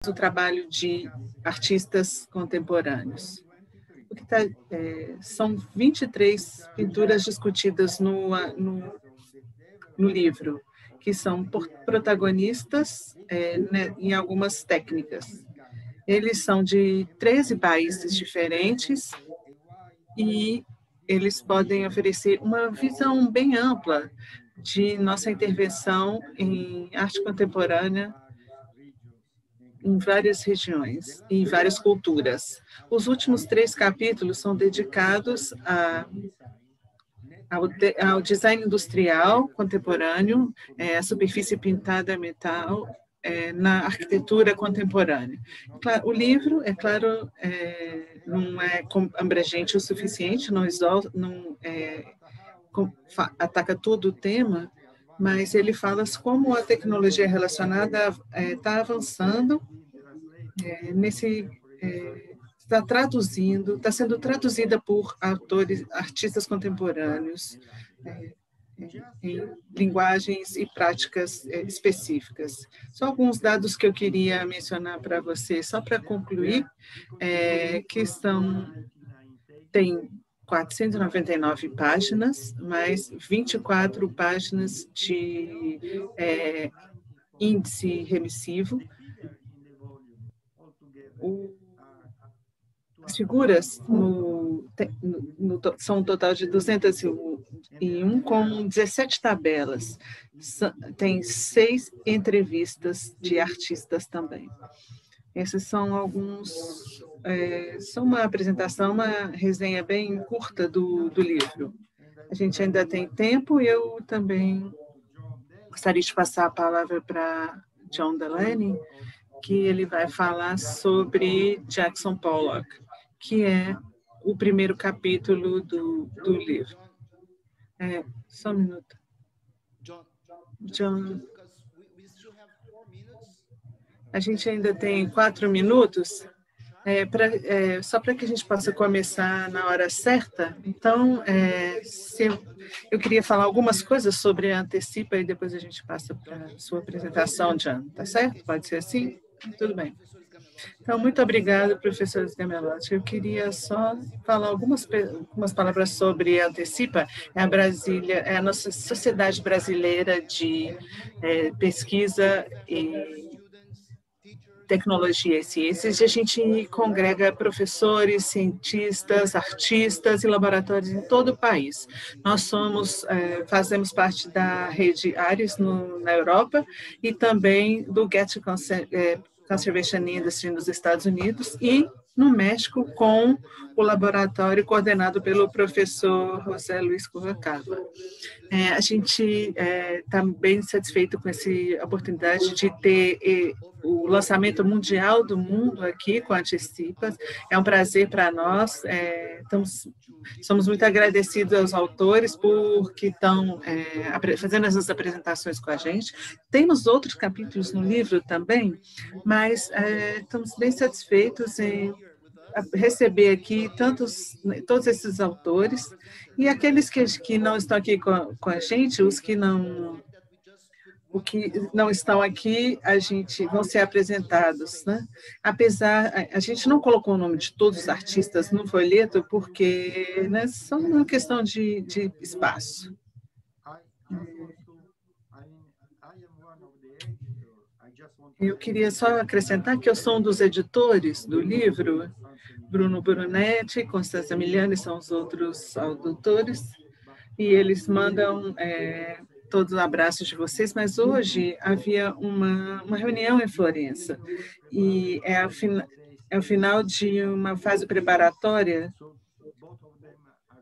o trabalho de artistas contemporâneos. São 23 pinturas discutidas no livro, que são protagonistas né, em algumas técnicas. Eles são de 13 países diferentes e eles podem oferecer uma visão bem ampla de nossa intervenção em arte contemporânea em várias regiões e várias culturas. Os últimos 3 capítulos são dedicados ao design industrial contemporâneo, a superfície pintada a metal, na arquitetura contemporânea. O livro, é claro, não é abrangente o suficiente, não ataca todo o tema, mas ele fala como a tecnologia relacionada está avançando está traduzindo, está sendo traduzida por artistas contemporâneos em linguagens e práticas específicas. Só alguns dados que eu queria mencionar para você, só para concluir, tem 499 páginas, mais 24 páginas de índice remissivo. As figuras são um total de 201 com 17 tabelas. Tem 6 entrevistas de artistas também. Esses são alguns... são uma apresentação, uma resenha bem curta do livro. A gente ainda tem tempo e eu também gostaria de passar a palavra para John Delaney, que ele vai falar sobre Jackson Pollock, que é o primeiro capítulo do livro. Só um minuto. John, a gente ainda tem 4 minutos, só para que a gente possa começar na hora certa. Então, eu queria falar algumas coisas sobre a Antecipa e depois a gente passa para a sua apresentação, John. Tá certo? Pode ser assim? Tudo bem. Então, muito obrigada, professor Gamelotti. Eu queria só falar algumas palavras sobre a Antecipa. É a nossa Sociedade Brasileira de Pesquisa e Tecnologia e Ciências, e a gente congrega professores, cientistas, artistas e laboratórios em todo o país. Nós fazemos parte da rede ARIS na Europa e também do Getty Conservation Industry nos Estados Unidos e no México com o laboratório coordenado pelo professor José Luiz Curacava. A gente está bem satisfeito com essa oportunidade de ter o lançamento mundial do mundo aqui com a Antecipa. É um prazer para nós. Somos muito agradecidos aos autores porque estão fazendo essas apresentações com a gente. Temos outros capítulos no livro também, mas estamos bem satisfeitos em receber aqui todos esses autores e aqueles que não estão aqui com a gente, os que não estão aqui, vão ser apresentados, né? A gente não colocou o nome de todos os artistas no folheto porque só uma questão de espaço. Eu queria só acrescentar que eu sou um dos editores do livro. Bruno Brunetti e Constância Miliani são os outros autores, e eles mandam todos os abraços de vocês, mas hoje havia uma reunião em Florença, e é o final de uma fase preparatória,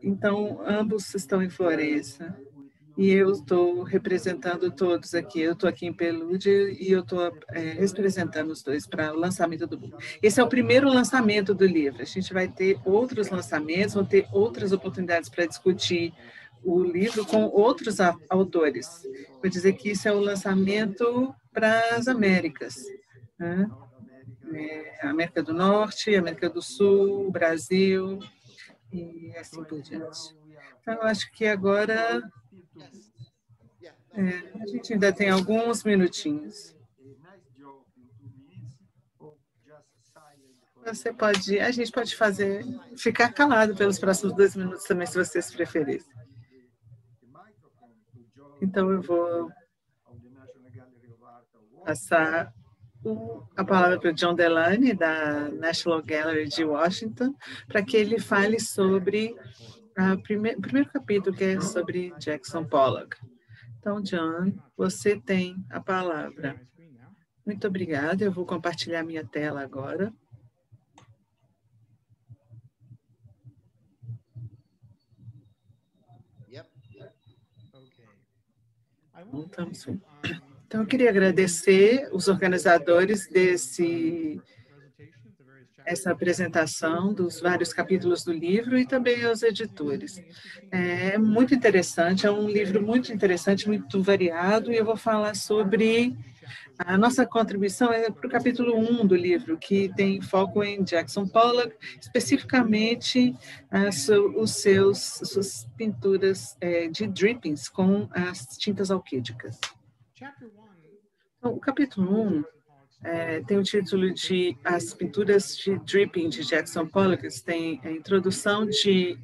então ambos estão em Florença. E eu estou representando todos aqui. Eu estou aqui em Pelude e eu estou representando os dois para o lançamento do livro. Esse é o primeiro lançamento do livro. A gente vai ter outros lançamentos, vão ter outras oportunidades para discutir o livro com outros autores. Vou dizer que isso é o lançamento para as Américas, né? América do Norte, América do Sul, Brasil e assim por diante. Então, eu acho que agora... a gente ainda tem alguns minutinhos. A gente pode ficar calado pelos próximos 2 minutos também, se vocês preferirem. Então, eu vou passar a palavra para o John Delaney, da National Gallery de Washington, para que ele fale sobre o primeiro capítulo, que é sobre Jackson Pollock. Então, John, você tem a palavra. Muito obrigada. Eu vou compartilhar minha tela agora. Então, eu queria agradecer os organizadores essa apresentação dos vários capítulos do livro e também aos editores. É muito interessante, é um livro muito interessante, muito variado, e eu vou falar sobre a nossa contribuição para o capítulo 1 do livro, que tem foco em Jackson Pollock, especificamente suas pinturas de drippings com as tintas alquídicas. Então, o capítulo 1 tem o título de As Pinturas de Dripping de Jackson Pollock, tem a introdução de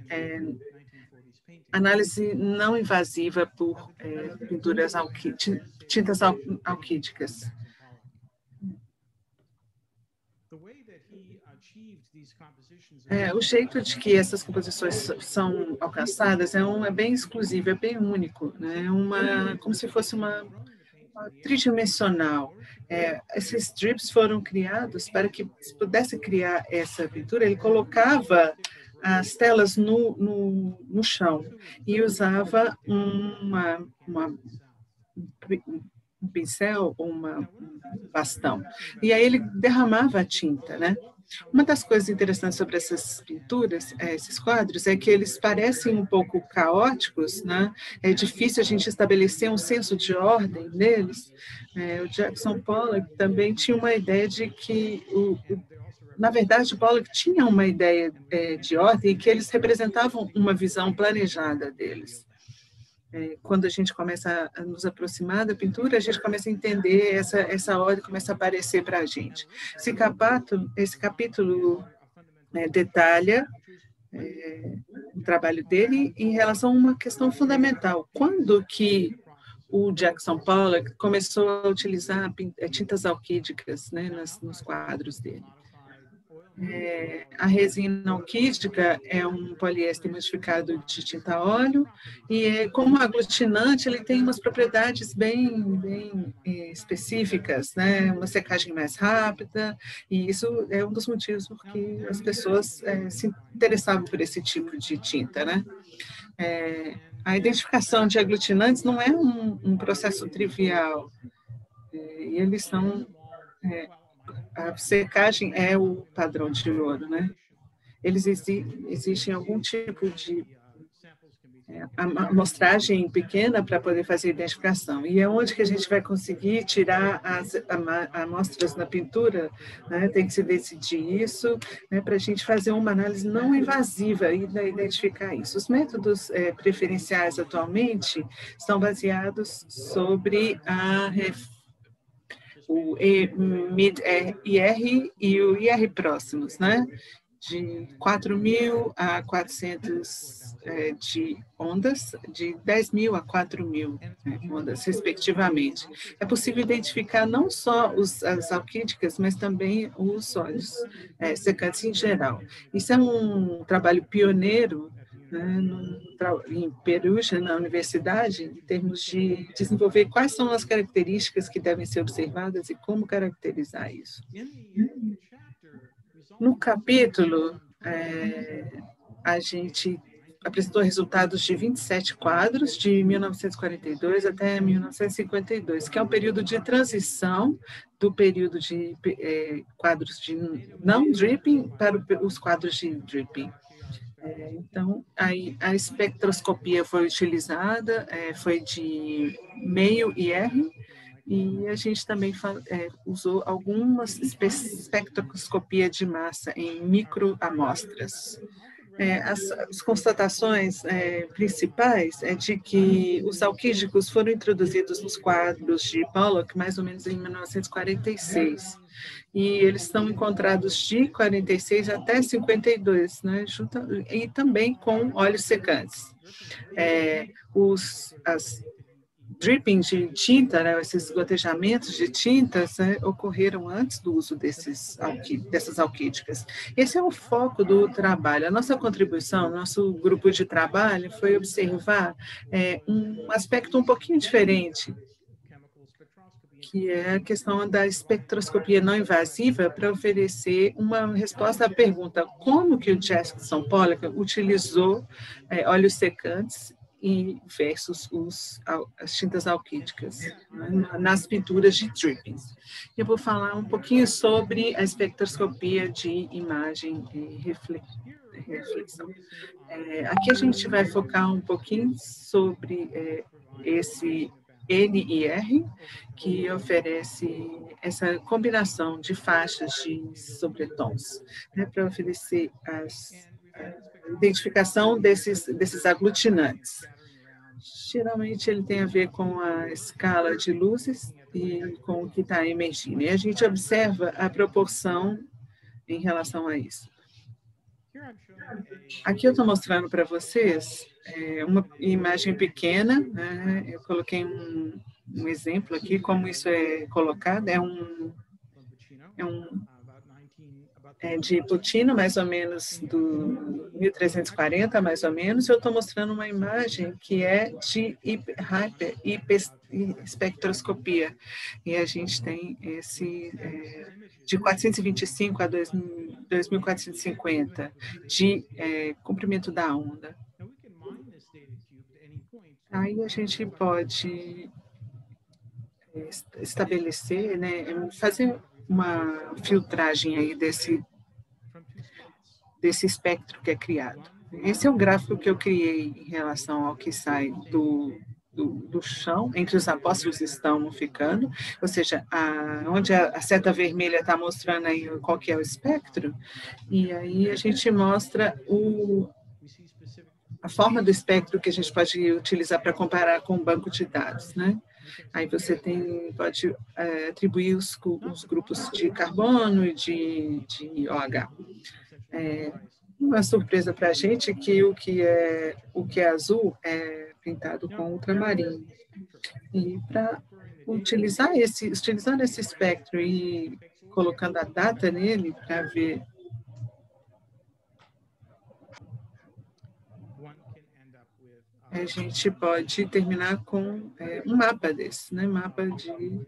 análise não invasiva por pinturas tintas alquídicas. O jeito de que essas composições são alcançadas é bem exclusivo, é bem único, né? Como se fosse uma tridimensional. Esses drips foram criados para que se pudesse criar essa pintura. Ele colocava as telas no chão e usava um pincel ou um bastão. E aí ele derramava a tinta, né? Uma das coisas interessantes sobre essas pinturas, esses quadros, é que eles parecem um pouco caóticos, né? É difícil a gente estabelecer um senso de ordem neles. O Jackson Pollock também tinha uma ideia de que, na verdade, o Pollock tinha uma ideia de ordem e que eles representavam uma visão planejada deles. Quando a gente começa a nos aproximar da pintura, a gente começa a entender essa ordem, começa a aparecer para a gente. Esse capítulo detalha o trabalho dele em relação a uma questão fundamental. Quando que o Jackson Pollock começou a utilizar tintas alquídicas, né, nos quadros dele? A resina alquídica é um poliéster modificado de tinta a óleo e, como aglutinante, ele tem umas propriedades bem específicas, né? Uma secagem mais rápida, e isso é um dos motivos por que as pessoas se interessavam por esse tipo de tinta, né? A identificação de aglutinantes não é um processo trivial, e eles são... a secagem é o padrão de ouro, né? Existe algum tipo de amostragem pequena para poder fazer identificação. E é onde que a gente vai conseguir tirar as amostras na pintura, né? Tem que se decidir isso, né? Para a gente fazer uma análise não invasiva e identificar isso. Os métodos preferenciais atualmente estão baseados sobre o MID-IR e o IR próximos, né? De 4.000 a 400 de ondas, de 10.000 a 4.000 ondas, respectivamente. É possível identificar não só as alquídicas, mas também os sólidos secantes em geral. Isso é um trabalho pioneiro, né, em Perugia, na universidade, em termos de desenvolver quais são as características que devem ser observadas e como caracterizar isso. No capítulo, a gente apresentou resultados de 27 quadros, de 1942 até 1952, que é um período de transição do período de quadros de não dripping para os quadros de dripping. Então, a espectroscopia foi utilizada, foi de meio IR, e a gente também usou algumas espectroscopia de massa em microamostras. As constatações principais é de que os alquídicos foram introduzidos nos quadros de Pollock mais ou menos em 1946, e eles são encontrados de 46 até 52, né, e também com óleos secantes. As dripping de tinta, né, esses gotejamentos de tintas, né, ocorreram antes do uso dessas alquídicas. Esse é o foco do trabalho. A nossa contribuição, nosso grupo de trabalho foi observar um aspecto um pouquinho diferente, que é a questão da espectroscopia não invasiva, para oferecer uma resposta à pergunta como que o Jackson Pollock utilizou óleos secantes versus as tintas alquídicas, né, nas pinturas de drippings. Eu vou falar um pouquinho sobre a espectroscopia de imagem e reflexão. Aqui a gente vai focar um pouquinho sobre esse NIR, que oferece essa combinação de faixas de sobretons, né, para oferecer a identificação desses aglutinantes. Geralmente ele tem a ver com a escala de luzes e com o que está emergindo. E a gente observa a proporção em relação a isso. Aqui eu estou mostrando para vocês uma imagem pequena, né? Eu coloquei um exemplo aqui, como isso é colocado, de Puccino, mais ou menos do 1340, mais ou menos. Eu estou mostrando uma imagem que é de hiperespectroscopia, e a gente tem esse de 425 a 2450 de comprimento da onda. Aí a gente pode estabelecer, né, fazer uma filtragem aí desse espectro que é criado. Esse é o gráfico que eu criei em relação ao que sai do chão, entre os apóstolos estão ficando, ou seja, onde a seta vermelha está mostrando aí qual que é o espectro, e aí a gente mostra a forma do espectro que a gente pode utilizar para comparar com o banco de dados, né? Aí você pode atribuir os grupos de carbono e de OH. Uma surpresa para a gente é que o que é azul é pintado com ultramarino. E para utilizando esse espectro e colocando a data nele para ver a gente pode terminar com um mapa desse, né? Mapa de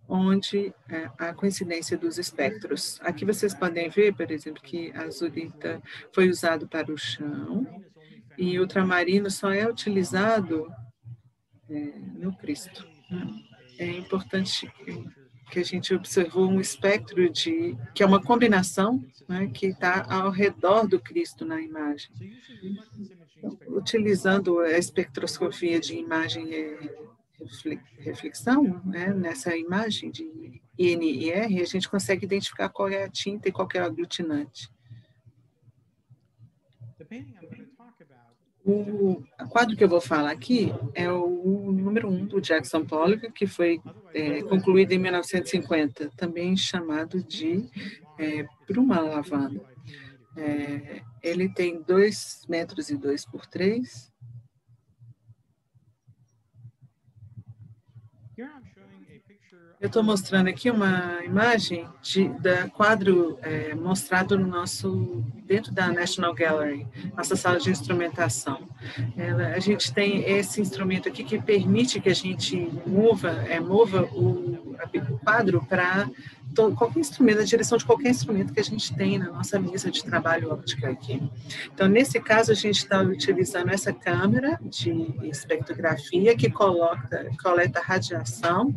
onde a coincidência dos espectros. Aqui vocês podem ver, por exemplo, que a azulita foi usado para o chão e o ultramarino só é utilizado no Cristo. É importante que a gente observou um espectro que é uma combinação, né, que está ao redor do Cristo na imagem. Então, utilizando a espectroscopia de imagem e reflexão, né, nessa imagem de NIR, a gente consegue identificar qual é a tinta e qual é o aglutinante. O quadro que eu vou falar aqui é o número 1 do Jackson Pollock, que foi concluído em 1950, também chamado de Bruma Lavanda. Ele tem 2,2 metros por 3. Eu estou mostrando aqui uma imagem da quadro mostrado dentro da National Gallery, nossa sala de instrumentação. A gente tem esse instrumento aqui que permite que a gente mova o quadro para qualquer instrumento, a direção de qualquer instrumento que a gente tem na nossa mesa de trabalho óptica aqui. Então, nesse caso, a gente está utilizando essa câmera de espectrografia que coleta radiação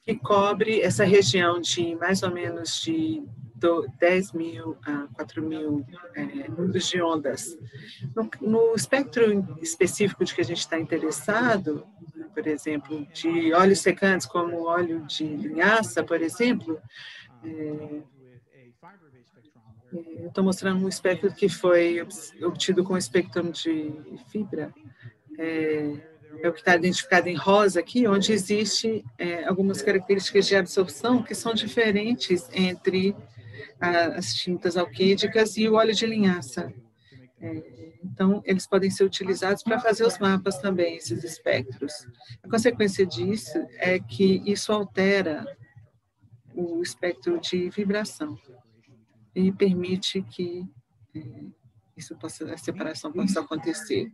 que cobre essa região de mais ou menos de 10.000 a 4.000 números de ondas. No espectro específico de que a gente está interessado, por exemplo, de óleos secantes, como óleo de linhaça, por exemplo, Eu estou mostrando um espectro que foi obtido com espectro de fibra. É o que está identificado em rosa aqui, onde existe algumas características de absorção que são diferentes entre as tintas alquídicas e o óleo de linhaça. Então, eles podem ser utilizados para fazer os mapas também, esses espectros. A consequência disso é que isso altera o espectro de vibração e permite que a separação possa acontecer.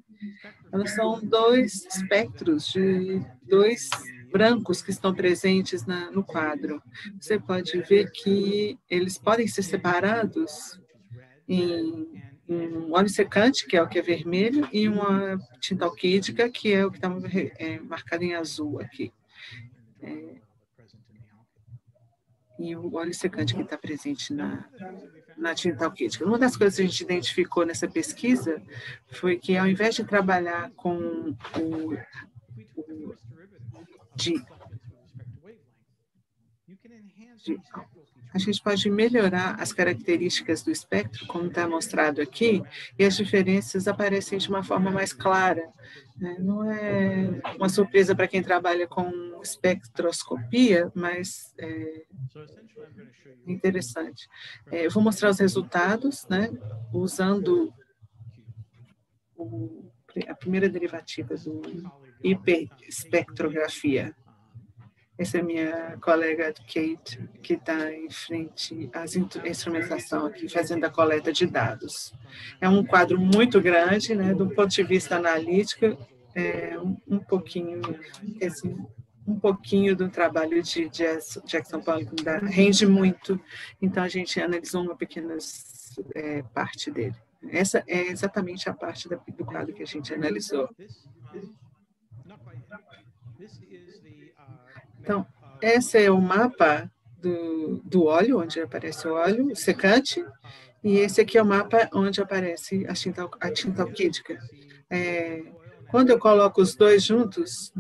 Elas são dois espectros de dois brancos que estão presentes no quadro. Você pode ver que eles podem ser separados em um óleo secante, que é o que é vermelho, e uma tinta alquídica, que é o que está marcado em azul aqui. E o óleo secante que está presente na tinta alquídica. Uma das coisas que a gente identificou nessa pesquisa foi que, ao invés de trabalhar com a gente pode melhorar as características do espectro, como está mostrado aqui, e as diferenças aparecem de uma forma mais clara. Não é uma surpresa para quem trabalha com espectroscopia, mas é interessante. Eu vou mostrar os resultados, usando a primeira derivativa do hiperespectrografia. Essa é minha colega Kate, que está em frente à instrumentação aqui, fazendo a coleta de dados. É um quadro muito grande, do ponto de vista analítico, um pouquinho do trabalho de Jackson Pollock rende muito, então a gente analisou uma pequena parte dele. Essa é exatamente a parte do quadro que a gente analisou. Então, esse é o mapa do óleo, onde aparece o óleo secante, e esse aqui é o mapa onde aparece a tinta alquídica. Quando eu coloco os dois juntos,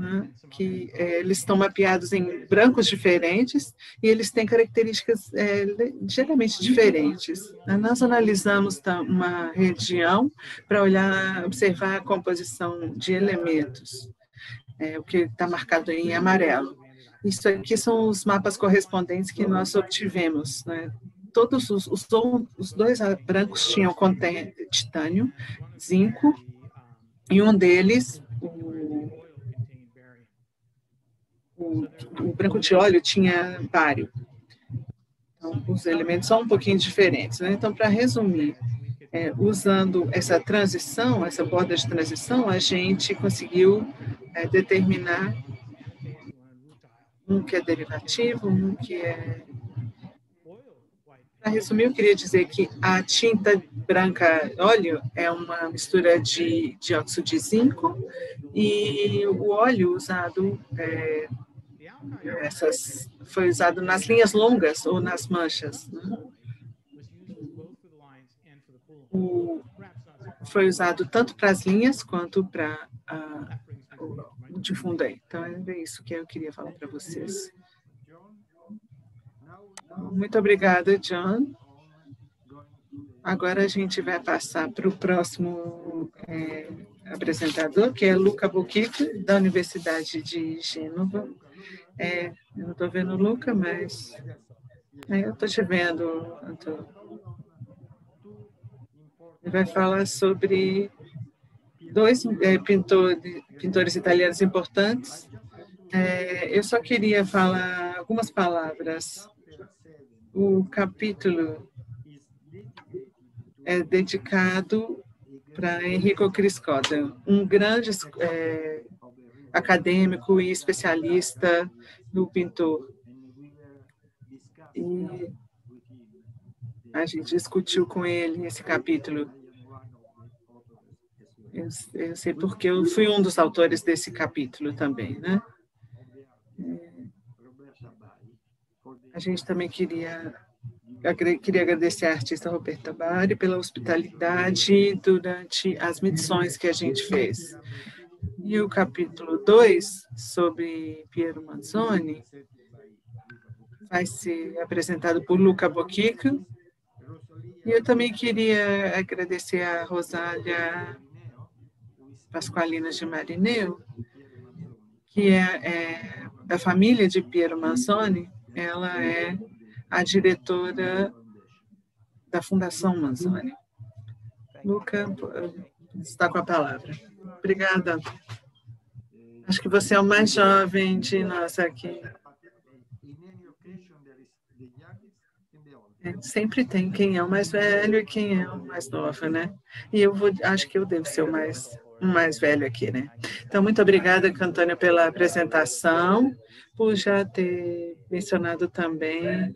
eles estão mapeados em brancos diferentes, e eles têm características ligeiramente diferentes. Nós analisamos uma região para observar a composição de elementos, o que está marcado em amarelo. Isso aqui são os mapas correspondentes que nós obtivemos. Todos os dois brancos tinham titânio, zinco, e um deles, o branco de óleo, tinha bário. Então, os elementos são um pouquinho diferentes. Então, para resumir, usando essa transição, essa borda de transição, a gente conseguiu determinar um que é derivativo, um que é... Para resumir, eu queria dizer que a tinta branca óleo é uma mistura de dióxido de zinco, e o óleo usado foi usado nas linhas longas ou nas manchas. Foi usado tanto para as linhas quanto para o de fundo aí. Então, é isso que eu queria falar para vocês. Muito obrigada, John. Agora a gente vai passar para o próximo apresentador, que é Luca Bocchicco, da Universidade de Gênova. Eu não estou vendo o Luca, mas eu estou te vendo, Antônio. Ele vai falar sobre dois pintores italianos importantes. Eu só queria falar algumas palavras. O capítulo é dedicado para Enrico Criscotta, um grande acadêmico e especialista do pintor. E a gente discutiu com ele esse capítulo. Eu sei porque eu fui um dos autores desse capítulo também, A gente também queria agradecer à artista Roberta Bari pela hospitalidade durante as medições que a gente fez. E o capítulo 2, sobre Piero Manzoni, vai ser apresentado por Luca Bocchicco, E eu também queria agradecer a Rosália Pasqualina de Marineu, que é da família de Piero Manzoni. Ela é a diretora da Fundação Manzoni. Luca, está com a palavra. Obrigada. Acho que você é o mais jovem de nós aqui. Sempre tem quem é o mais velho e quem é o mais novo, né? E acho que eu devo ser o mais velho aqui, né? Então, muito obrigada, Antônio, pela apresentação, por já ter mencionado também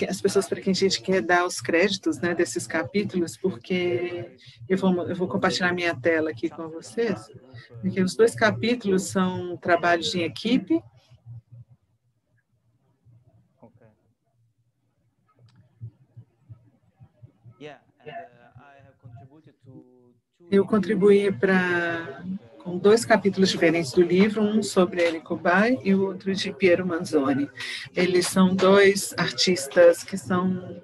as pessoas para quem a gente quer dar os créditos, né, desses capítulos, porque eu vou compartilhar minha tela aqui com vocês, porque os 2 capítulos são trabalhos em equipe. Eu contribuí com 2 capítulos diferentes do livro, um sobre Enrico Bai e o outro de Piero Manzoni. Eles são 2 artistas que são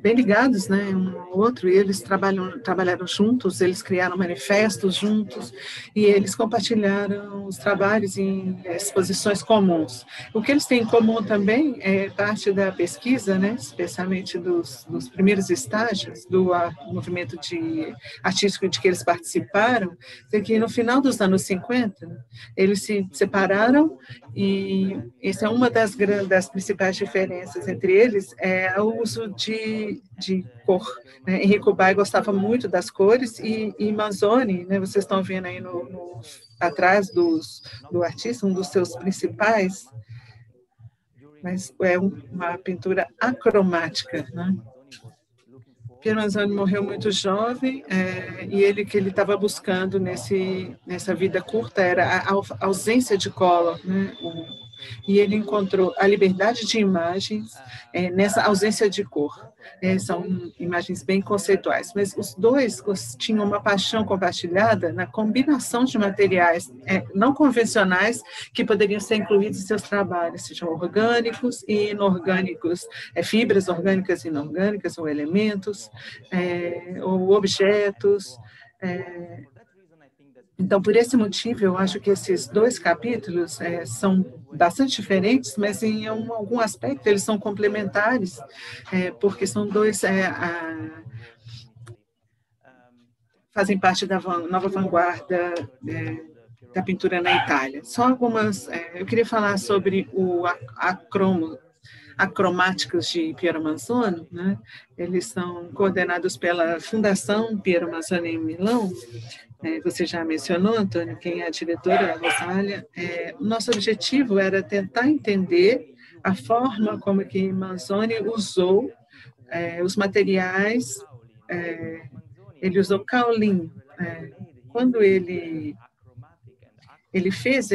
bem ligados, né, um ao outro, e eles trabalharam juntos, eles criaram manifestos juntos, e eles compartilharam os trabalhos em exposições comuns. O que eles têm em comum também é parte da pesquisa, né, especialmente dos primeiros estágios do movimento artístico de que eles participaram, é que no final dos anos 50, eles se separaram, e essa é uma das principais diferenças entre eles, é o uso de cor. Né? Enrico Bai gostava muito das cores, e Manzoni, né, vocês estão vendo aí atrás do artista, um dos seus principais, mas é uma pintura acromática, né? Piero Manzoni morreu muito jovem, e que ele estava buscando nessa vida curta era a ausência de cola, né? E ele encontrou a liberdade de imagens nessa ausência de cor. São imagens bem conceituais, mas os 2 tinham uma paixão compartilhada na combinação de materiais não convencionais que poderiam ser incluídos em seus trabalhos, sejam orgânicos e inorgânicos, fibras orgânicas e inorgânicas, ou elementos, ou objetos. Então, por esse motivo, eu acho que esses 2 capítulos são bastante diferentes, mas em algum aspecto eles são complementares, porque são 2 fazem parte da nova vanguarda da pintura na Itália. Só algumas, eu queria falar sobre o acromáticos de Piero Manzoni, né? Eles são coordenados pela Fundação Piero Manzoni em Milão. Você já mencionou, Antônio, quem é a diretora, a Rosália. O nosso objetivo era tentar entender a forma como que Manzoni usou os materiais. Ele usou kaolin. Quando ele fez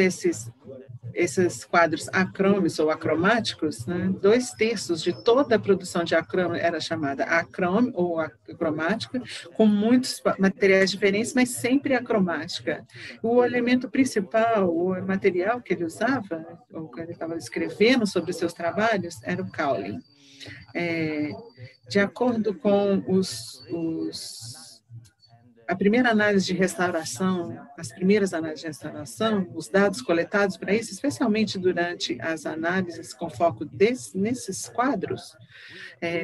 esses quadros acrômicos ou acromáticos, né, 2/3 de toda a produção de acrômico era chamada acrômico ou acromática, com muitos materiais diferentes, mas sempre acromática. O elemento principal, o material que ele usava, ou que ele estava escrevendo sobre os seus trabalhos, era o kaolin. De acordo com a primeira análise de restauração, as primeiras análises de restauração, os dados coletados para isso, especialmente durante as análises com foco nesses quadros,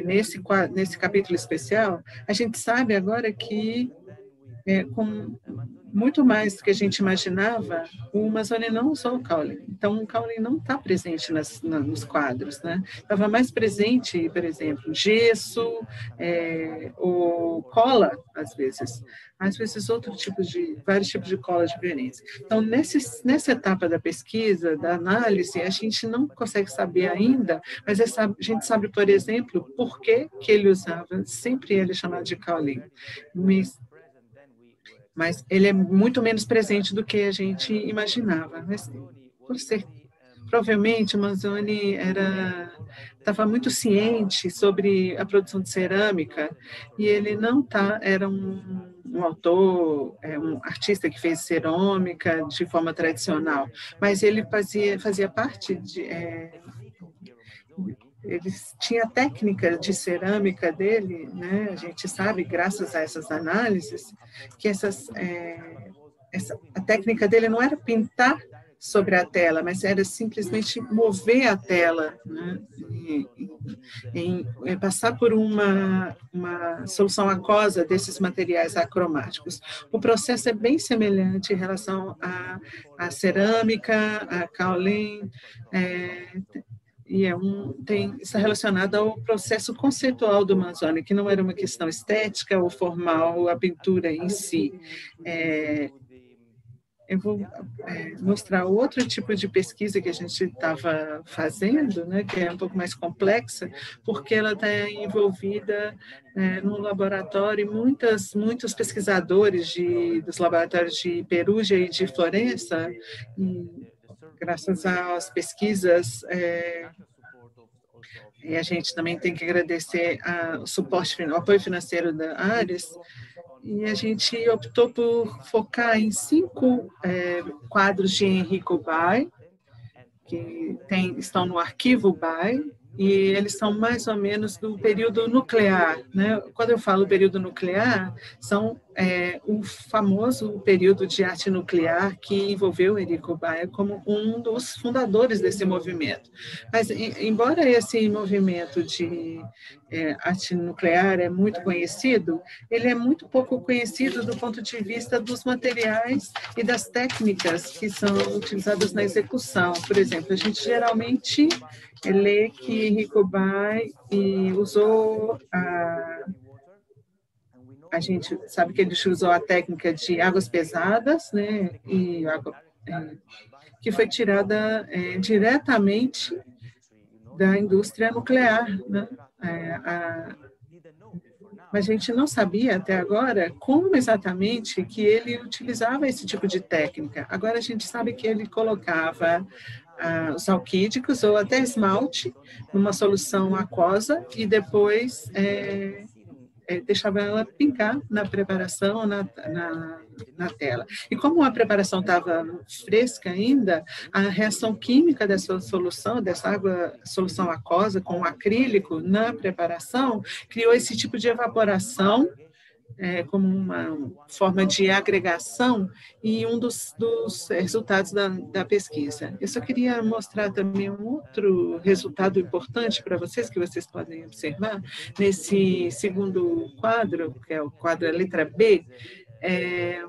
nesse capítulo especial, a gente sabe agora que, com muito mais do que a gente imaginava, o Manzoni não usou o kaolin. Então, o kaolin não está presente nos quadros, né? Estava mais presente, por exemplo, gesso, ou cola, às vezes vários tipos de cola diferentes. Então, nessa etapa da pesquisa, da análise, a gente não consegue saber ainda, mas a gente sabe, por exemplo, por que ele usava, sempre ele é chamado de kaolin, mas ele é muito menos presente do que a gente imaginava. Mas, provavelmente, Manzoni estava muito ciente sobre a produção de cerâmica, e ele era um autor, um artista que fez cerâmica de forma tradicional, mas ele fazia parte ele tinha a técnica de cerâmica dele, né? A gente sabe, graças a essas análises, que a técnica dele não era pintar sobre a tela, mas era simplesmente mover a tela, né? Passar por uma solução aquosa desses materiais acromáticos. O processo é bem semelhante em relação à cerâmica, a kaolin, está relacionado ao processo conceitual do Manzoni, que não era uma questão estética ou formal, a pintura em si. Eu vou mostrar outro tipo de pesquisa que a gente estava fazendo, né, que é um pouco mais complexa, porque ela está envolvida no laboratório, muitos pesquisadores dos laboratórios de Perugia e de Florença, e, graças às pesquisas, e a gente também tem que agradecer o apoio financeiro da Ares, e a gente optou por focar em 5 quadros de Enrico Bay, que estão no arquivo Bay, e eles são mais ou menos do período nuclear, né? Quando eu falo período nuclear, são o famoso período de arte nuclear que envolveu Enrico Bay como um dos fundadores desse movimento. Mas, embora esse movimento de arte nuclear é muito conhecido, ele é muito pouco conhecido do ponto de vista dos materiais e das técnicas que são utilizadas na execução. Por exemplo, a gente geralmente lê que Enrico Bay usou a gente sabe que ele usou a técnica de águas pesadas, né, que foi tirada diretamente da indústria nuclear, né? Mas a gente não sabia até agora como exatamente que ele utilizava esse tipo de técnica. Agora a gente sabe que ele colocava os alquídicos ou até esmalte numa solução aquosa e depois deixava ela pingar na preparação, na tela. E como a preparação estava fresca ainda, a reação química dessa solução aquosa com o acrílico na preparação, criou esse tipo de evaporação, como uma forma de agregação, e um dos resultados da pesquisa. Eu só queria mostrar também um outro resultado importante para vocês, que vocês podem observar, nesse segundo quadro, que é o quadro, a letra B,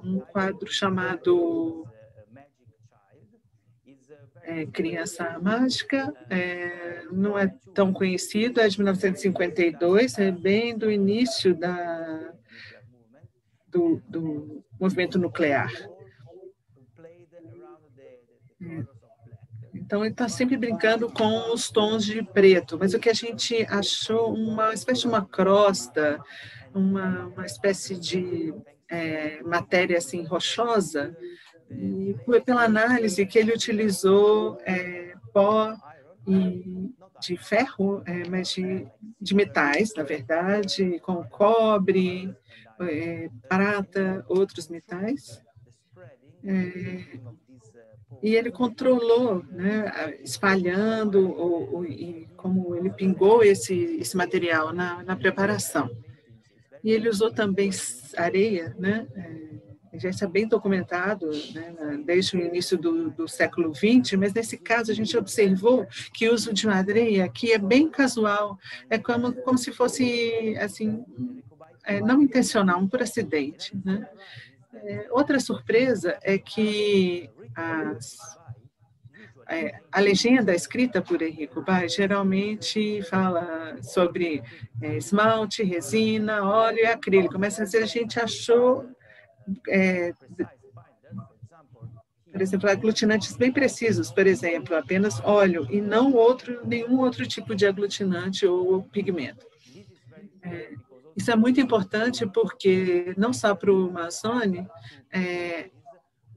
um quadro chamado Criança Mágica, não é tão conhecido, é de 1952, é bem do início do movimento nuclear. Então, ele está sempre brincando com os tons de preto, mas o que a gente achou, uma espécie de uma crosta, uma espécie de matéria assim, rochosa, e pela análise que ele utilizou pó de ferro, mas de metais, na verdade, com cobre, prata, outros metais. E ele controlou, né, espalhando, e como ele pingou esse material na preparação. E ele usou também areia, né, já está bem documentado, né, desde o início do século XX, mas nesse caso a gente observou que o uso de areia aqui é bem casual, é como se fosse assim, não intencional, por acidente, né? Outra surpresa é que a legenda escrita por Enrico Bay geralmente fala sobre esmalte, resina, óleo e acrílico, mas às vezes a gente achou, por exemplo, aglutinantes bem precisos, por exemplo, apenas óleo e não nenhum outro tipo de aglutinante ou pigmento. Isso é muito importante porque, não só para o Manzoni,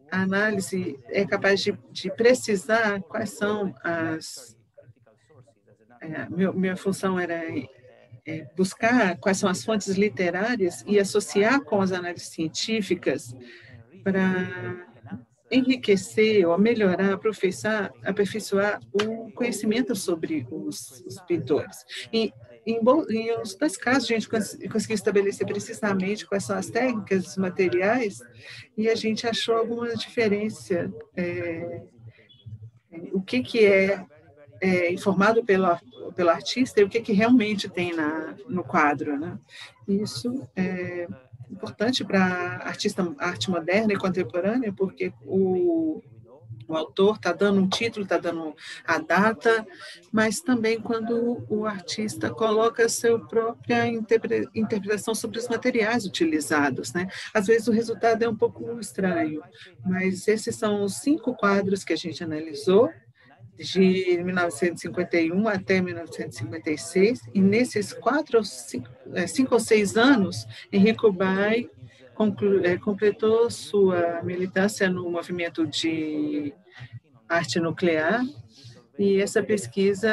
a análise é capaz de precisar quais são minha função era buscar quais são as fontes literárias e associar com as análises científicas para enriquecer ou melhorar, aperfeiçoar o conhecimento sobre os pintores. E em uns dois casos, a gente conseguiu estabelecer precisamente quais são as técnicas, os materiais, e a gente achou alguma diferença, o que é informado pelo artista e o que realmente tem no quadro, né? Isso é importante para arte moderna e contemporânea, porque o autor está dando um título, está dando a data, mas também quando o artista coloca a sua própria interpretação sobre os materiais utilizados, né? Às vezes o resultado é um pouco estranho, mas esses são os 5 quadros que a gente analisou, de 1951 até 1956, e nesses 5 ou 6 anos, Henrico Bay completou sua militância no movimento de arte nuclear, e essa pesquisa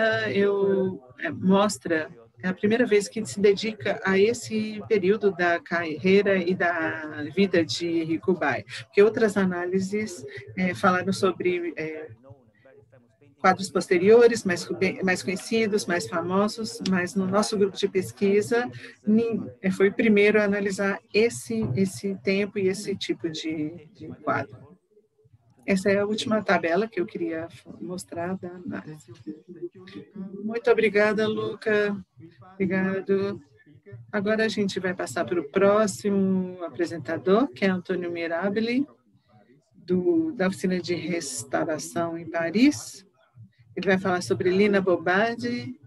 mostra a primeira vez que se dedica a esse período da carreira e da vida de Henrico Bay, porque outras análises falaram sobre quadros posteriores, mais conhecidos, mais famosos, mas no nosso grupo de pesquisa foi o primeiro a analisar esse tempo e esse tipo de quadro. Essa é a última tabela que eu queria mostrar da análise. Muito obrigada, Luca. Obrigado. Agora a gente vai passar para o próximo apresentador, que é Antônio Mirabili, da Oficina de Restauração em Paris. Ele vai falar sobre Lina Bobardi,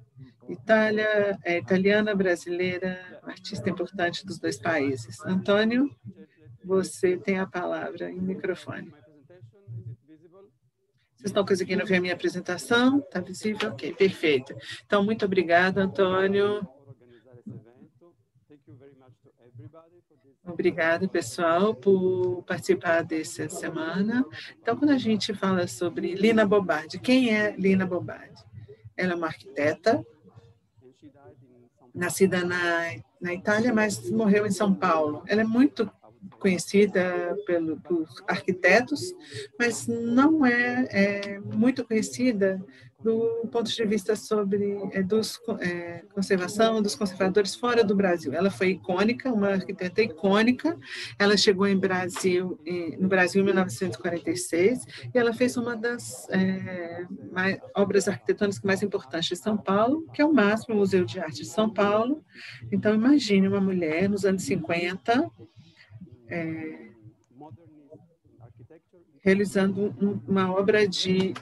italiana, brasileira, artista importante dos 2 países. Antônio, você tem a palavra em microfone. Vocês estão conseguindo ver a minha apresentação? Está visível? Ok, perfeito. Então, muito obrigada, Antônio. Obrigada, pessoal, por participar dessa semana. Então, quando a gente fala sobre Lina Bobardi, quem é Lina Bobardi? Ela é uma arquiteta, nascida na Itália, mas morreu em São Paulo. Ela é muito conhecida por arquitetos, mas não é muito conhecida do ponto de vista sobre conservação dos conservadores fora do Brasil. Ela foi icônica, uma arquiteta icônica. Ela chegou no Brasil em 1946 e ela fez uma das obras arquitetônicas mais importantes de São Paulo, que é o MASP, o Museu de Arte de São Paulo. Então, imagine uma mulher nos anos 50 realizando uma obra de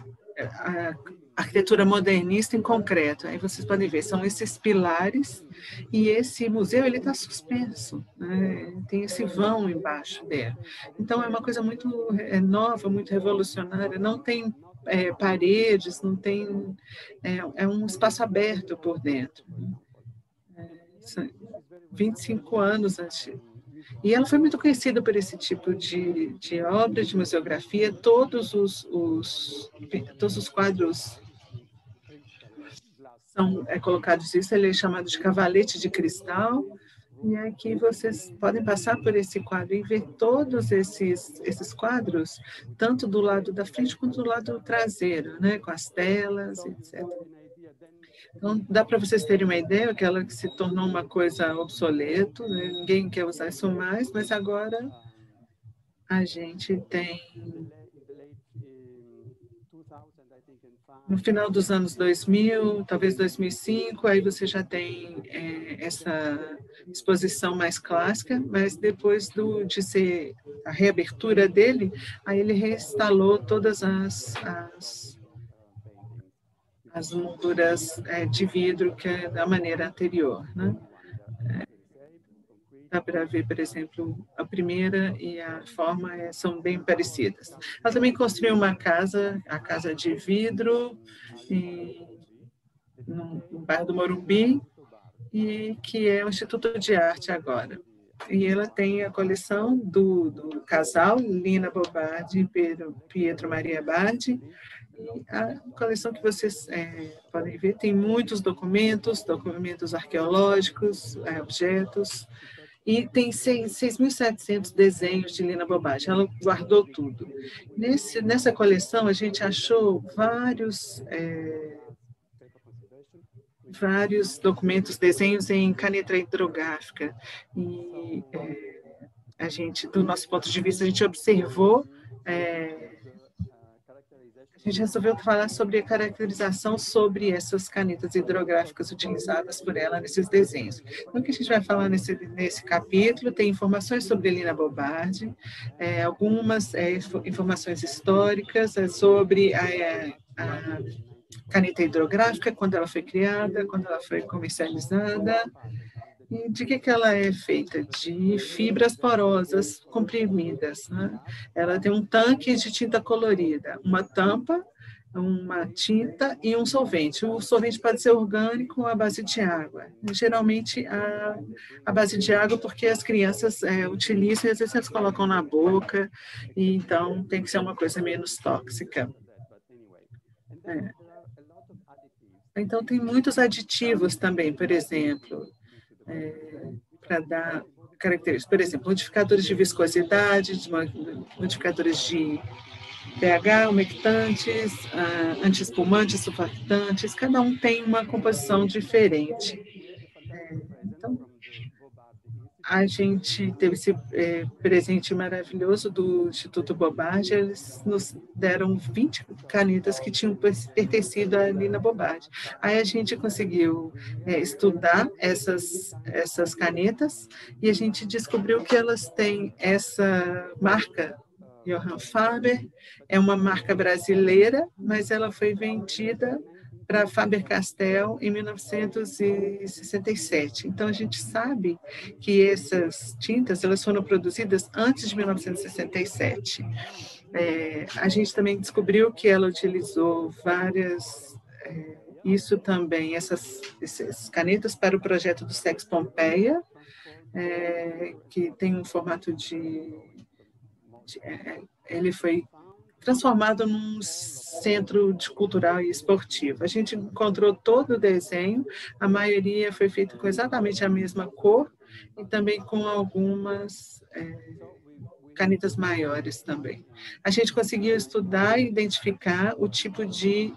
arquitetura modernista em concreto. Aí vocês podem ver, são esses pilares, e esse museu está suspenso, né? Tem esse vão embaixo dele. Então, é uma coisa muito nova, muito revolucionária, não tem paredes, não tem... É um espaço aberto por dentro. 25 anos antes. E ela foi muito conhecida por esse tipo de obra, de museografia. Todos os quadros são colocados isso, ele é chamado de cavalete de cristal, e aqui vocês podem passar por esse quadro e ver todos esses quadros, tanto do lado da frente quanto do lado traseiro, né, com as telas, etc. Então, dá para vocês terem uma ideia que ela se tornou uma coisa obsoleta, né? Ninguém quer usar isso mais, mas agora a gente tem, no final dos anos 2000, talvez 2005, aí você já tem essa exposição mais clássica, mas depois de ser a reabertura dele, aí ele reinstalou todas as molduras de vidro que é da maneira anterior, né? Dá para ver, por exemplo, a primeira e a forma são bem parecidas. Ela também construiu uma casa, a Casa de Vidro, no bairro do Morumbi, e que é o Instituto de Arte agora. E ela tem a coleção do casal, Lina Bobardi e Pietro Maria Bardi. E a coleção que vocês podem ver tem muitos documentos arqueológicos, objetos, e tem 6.700 desenhos de Lina Bobagem. Ela guardou tudo. Nessa coleção, a gente achou vários documentos, desenhos em caneta hidrográfica. E a gente, do nosso ponto de vista, a gente observou, a gente resolveu falar sobre a caracterização sobre essas canetas hidrográficas utilizadas por ela nesses desenhos. Então, o que a gente vai falar nesse capítulo tem informações sobre Lina Bobardi, algumas informações históricas sobre a caneta hidrográfica, quando ela foi criada, quando ela foi comercializada. E de que ela é feita? De fibras porosas comprimidas, né? Ela tem um tanque de tinta colorida, uma tampa, uma tinta e um solvente. O solvente pode ser orgânico ou à base de água. Geralmente a base de água, porque as crianças utilizam e às vezes eles colocam na boca, e então tem que ser uma coisa menos tóxica. Então tem muitos aditivos também, por exemplo, para dar características. Por exemplo, modificadores de viscosidade, modificadores de pH, umectantes, antiespumantes, surfactantes, cada um tem uma composição diferente. Então, a gente teve esse presente maravilhoso do Instituto Bobardi. Eles nos deram 20 canetas que tinham pertencido a Lina Bobardi. Aí a gente conseguiu estudar essas canetas e a gente descobriu que elas têm essa marca, Johann Faber, é uma marca brasileira, mas ela foi vendida para Faber-Castell em 1967. Então, a gente sabe que essas tintas elas foram produzidas antes de 1967. A gente também descobriu que ela utilizou isso também, essas canetas para o projeto do Sex Pompeia, que tem um formato ele foi transformado num centro cultural e esportivo. A gente encontrou todo o desenho, a maioria foi feito com exatamente a mesma cor e também com algumas canetas maiores também. A gente conseguiu estudar e identificar o tipo de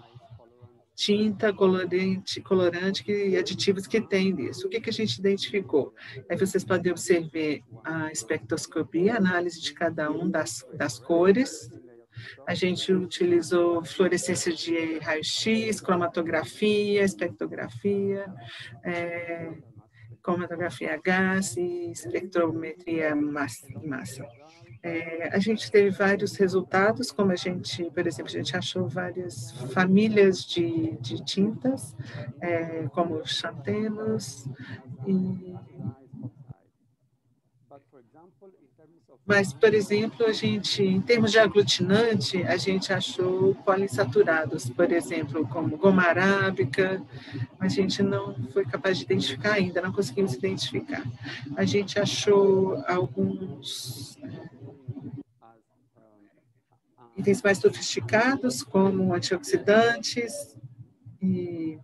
tinta, colorante e aditivos que tem nisso. O que a gente identificou? Aí vocês podem observar a espectroscopia, a análise de cada um das cores. A gente utilizou fluorescência de raio-x, cromatografia, espectrografia, cromatografia a gás e espectrometria massa. A gente teve vários resultados, como por exemplo, a gente achou várias famílias de tintas, como xantenos, mas, por exemplo, em termos de aglutinante, a gente achou poliinsaturados, por exemplo, como goma arábica, a gente não foi capaz de identificar ainda, não conseguimos identificar. A gente achou alguns itens mais sofisticados, como antioxidantes e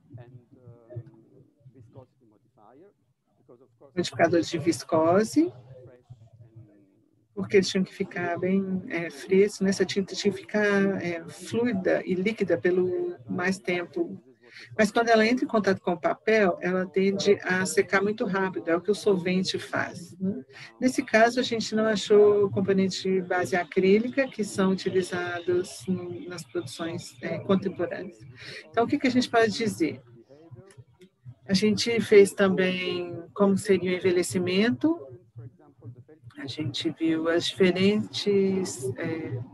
modificadores de viscose, porque eles tinham que ficar bem frescos, essa tinta tinha que ficar fluida e líquida pelo mais tempo. Mas quando ela entra em contato com o papel, ela tende a secar muito rápido, é o que o solvente faz, né? Nesse caso, a gente não achou componentes de base acrílica que são utilizados nas produções contemporâneas. Então, o que a gente pode dizer? A gente fez também como seria o envelhecimento. A gente viu as diferentes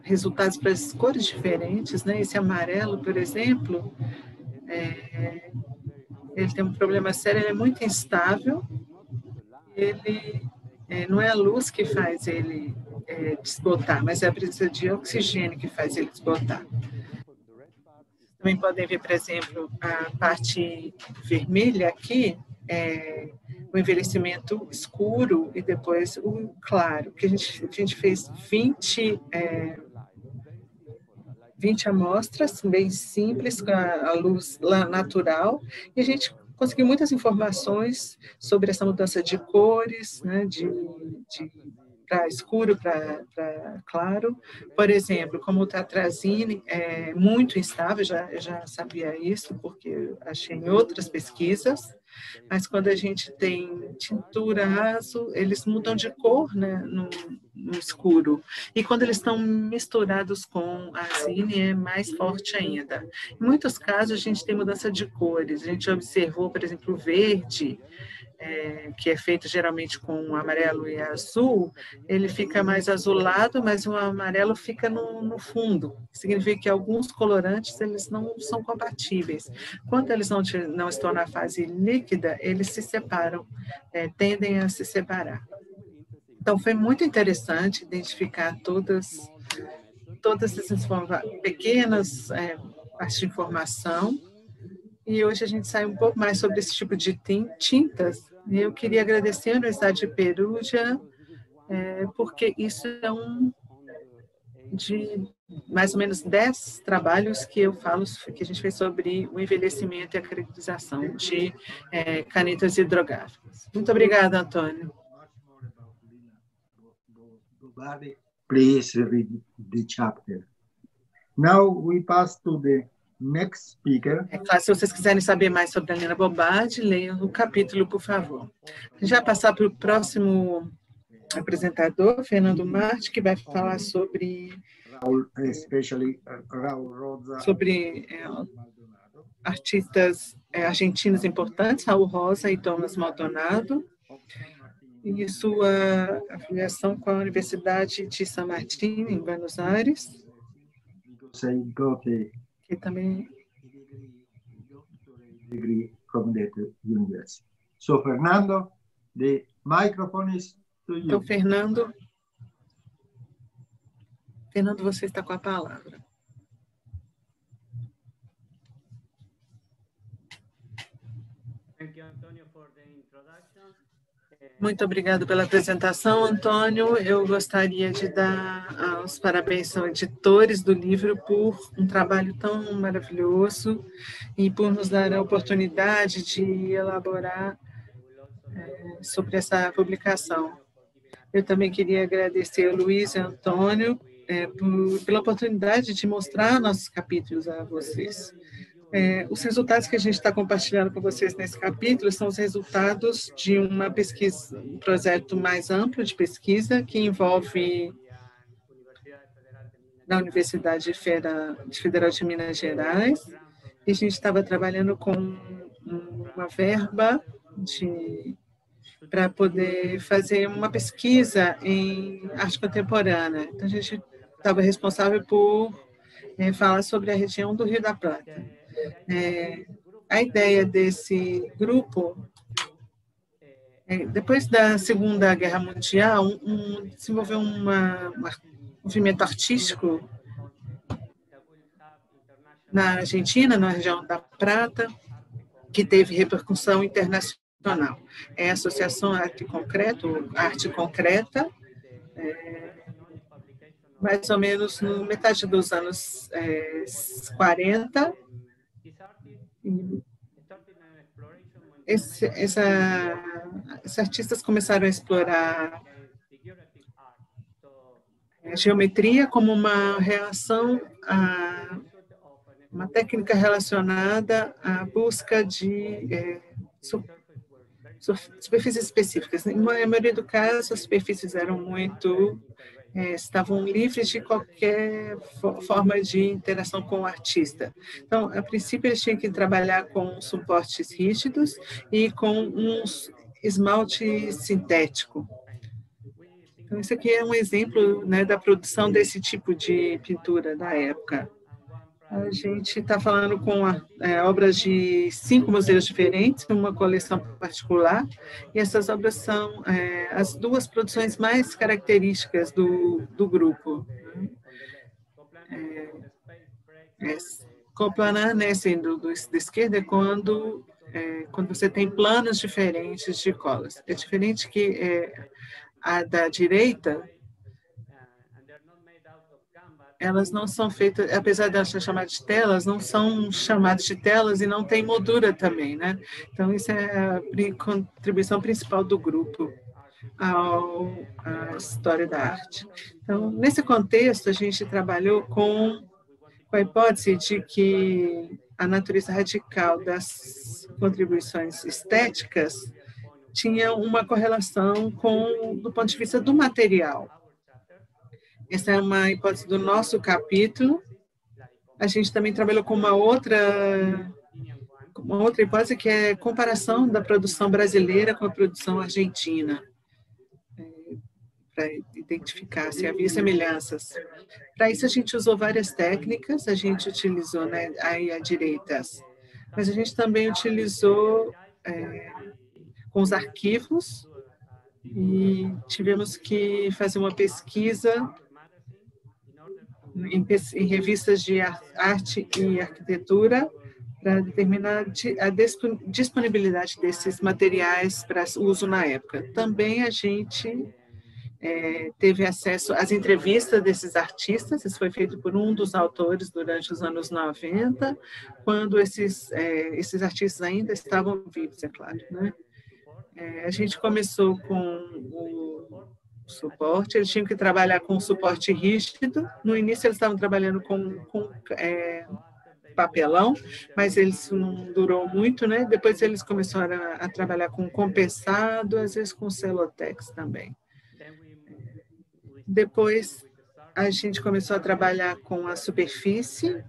resultados para as cores diferentes, né? Esse amarelo, por exemplo, ele tem um problema sério, ele é muito instável, ele não é a luz que faz ele desbotar, mas é a presença de oxigênio que faz ele desbotar. Também podem ver, por exemplo, a parte vermelha aqui, o envelhecimento escuro e depois o claro, que a gente fez 20 amostras, bem simples, com a luz natural, e a gente consegui muitas informações sobre essa mudança de cores, né, para escuro para claro. Por exemplo, como o Tatrazine é muito instável, eu já sabia isso, porque eu achei em outras pesquisas, mas quando a gente tem tintura azul, eles mudam de cor, né, no escuro. E quando eles estão misturados com azine, é mais forte ainda. Em muitos casos, a gente tem mudança de cores. A gente observou, por exemplo, o verde, que é feito geralmente com amarelo e azul, ele fica mais azulado, mas o amarelo fica no fundo. Significa que alguns colorantes eles não são compatíveis. Quando eles não estão na fase líquida, eles se separam, tendem a se separar. Então, foi muito interessante identificar todas essas pequenas partes de informação. E hoje a gente sai um pouco mais sobre esse tipo de tintas. E eu queria agradecer a Universidade de Perugia, porque isso é um de mais ou menos 10 trabalhos que eu falo, que a gente fez sobre o envelhecimento e a caracterização de canetas hidrográficas. Muito obrigada, Antônio. Please read the chapter. Now we pass to the next speaker. Claro, se vocês quiserem saber mais sobre a Lina Bobardi, leiam o capítulo, por favor. Já passar para o próximo apresentador, Fernando Marte, que vai falar sobre artistas argentinos importantes, Raul Rosa e Thomas Maldonado, e sua afiliação com a Universidade de San Martín, em Buenos Aires, que também degree from that university. So, Fernando, the microphone is to you. Então, Fernando, você está com a palavra. Muito obrigado pela apresentação, Antônio. Eu gostaria de dar os parabéns aos editores do livro por um trabalho tão maravilhoso e por nos dar a oportunidade de elaborar sobre essa publicação. Eu também queria agradecer ao Luiz e ao Antônio pela oportunidade de mostrar nossos capítulos a vocês. Os resultados que a gente está compartilhando com vocês nesse capítulo são os resultados de uma pesquisa, um projeto mais amplo de pesquisa que envolve na Universidade Federal de Minas Gerais, e a gente estava trabalhando com uma verba para poder fazer uma pesquisa em arte contemporânea. Então, a gente estava responsável por falar sobre a região do Rio da Plata. A ideia desse grupo, depois da Segunda Guerra Mundial, desenvolveu um movimento artístico na Argentina, na região da Prata, que teve repercussão internacional. É a Associação Arte Concreta, mais ou menos no metade dos anos 40, esses artistas começaram a explorar a geometria como uma reação a uma técnica relacionada à busca de superfícies específicas. Na maioria do caso, as superfícies eram estavam livres de qualquer forma de interação com o artista. Então, a princípio, eles tinham que trabalhar com suportes rígidos e com um esmalte sintético. Então, isso aqui é um exemplo, né, da produção desse tipo de pintura da época. A gente está falando com obras de 5 museus diferentes, uma coleção particular, e essas obras são as 2 produções mais características do grupo. Coplanar, né, sendo da esquerda, é quando você tem planos diferentes de colas. É diferente que a da direita, elas não são feitas, apesar de elas serem chamadas de telas, não são chamadas de telas e não tem moldura também, né? Então, isso é a contribuição principal do grupo à história da arte. Então, nesse contexto, a gente trabalhou com a hipótese de que a natureza radical das contribuições estéticas tinha uma correlação do ponto de vista do material. Essa é uma hipótese do nosso capítulo. A gente também trabalhou com uma outra hipótese, que é a comparação da produção brasileira com a produção argentina, para identificar se havia semelhanças. Para isso, a gente usou várias técnicas, a gente utilizou, né, aí à direita, mas a gente também utilizou com os arquivos e tivemos que fazer uma pesquisa em revistas de arte e arquitetura para determinar a disponibilidade desses materiais para uso na época. Também a gente teve acesso às entrevistas desses artistas, isso foi feito por um dos autores durante os anos 90, quando esses artistas ainda estavam vivos, é claro, né? A gente começou com o suporte, eles tinham que trabalhar com suporte rígido. No início, eles estavam trabalhando com papelão, mas isso não durou muito, né? Depois, eles começaram a trabalhar com compensado, às vezes com celotex também. Depois, a gente começou a trabalhar com a superfície,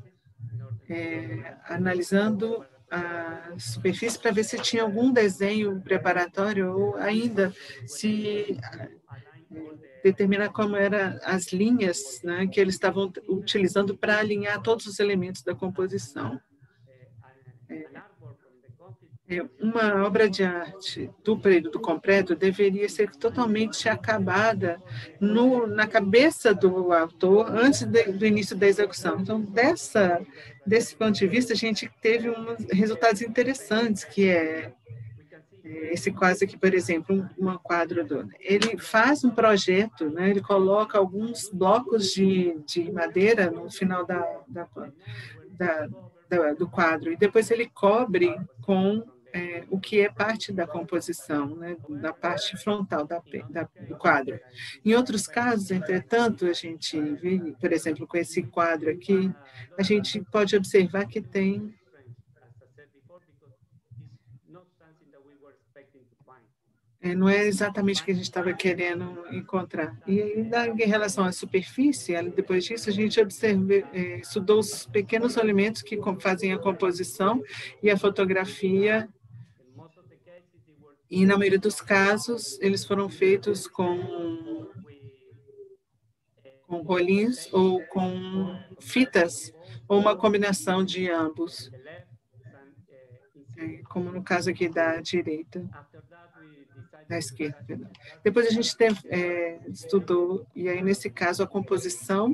analisando a superfície para ver se tinha algum desenho preparatório ou ainda se determinar como eram as linhas, né, que eles estavam utilizando para alinhar todos os elementos da composição. Uma obra de arte do período completo deveria ser totalmente acabada na cabeça do autor antes do início da execução. Então, desse ponto de vista, a gente teve resultados interessantes, que esse quadro aqui, por exemplo, um quadro ele faz um projeto, né? Ele coloca alguns blocos de madeira no final do quadro e depois ele cobre com o que é parte da composição, né? Da parte frontal do quadro. Em outros casos, entretanto, a gente vê, por exemplo, com esse quadro aqui, a gente pode observar que tem não é exatamente o que a gente estava querendo encontrar. E em relação à superfície, depois disso, a gente estudou os pequenos elementos que fazem a composição e a fotografia. E, na maioria dos casos, eles foram feitos com rolinhos ou com fitas, ou uma combinação de ambos, como no caso aqui da direita. Da esquerda, perdão. Depois a gente estudou, e aí nesse caso a composição,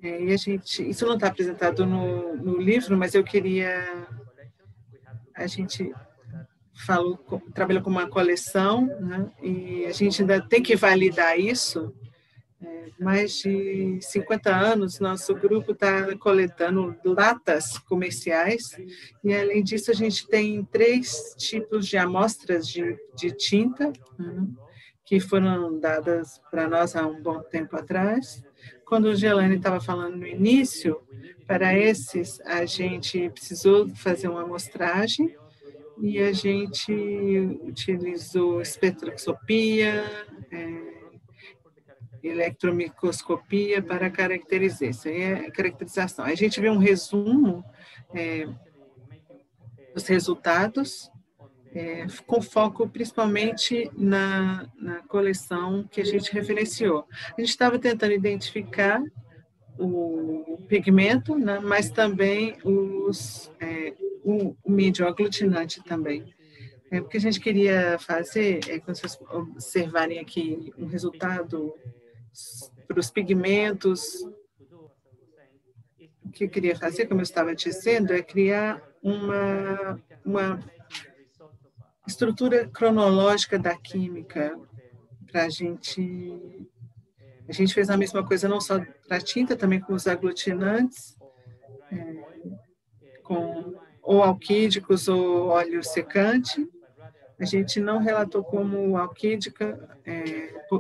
e isso não está apresentado no livro, mas a gente trabalhou com uma coleção, né, e a gente ainda tem que validar isso. Mais de 50 anos, nosso grupo está coletando latas comerciais e, além disso, a gente tem 3 tipos de amostras de tinta, que foram dadas para nós há um bom tempo atrás. Quando o Gelane estava falando no início, para esses, a gente precisou fazer uma amostragem e a gente utilizou espectroscopia, eletromicroscopia para caracterizar. Isso aí é caracterização. A gente vê um resumo dos resultados, com foco principalmente na coleção que a gente referenciou. A gente estava tentando identificar o pigmento, né, mas também o mídio aglutinante também. O que a gente queria fazer, quando vocês observarem aqui um resultado para os pigmentos, o que eu queria fazer, como eu estava dizendo, é criar uma estrutura cronológica da química para a gente A gente fez a mesma coisa não só para a tinta, também com os aglutinantes, com ou alquídicos ou óleo secante. A gente não relatou como alquídica,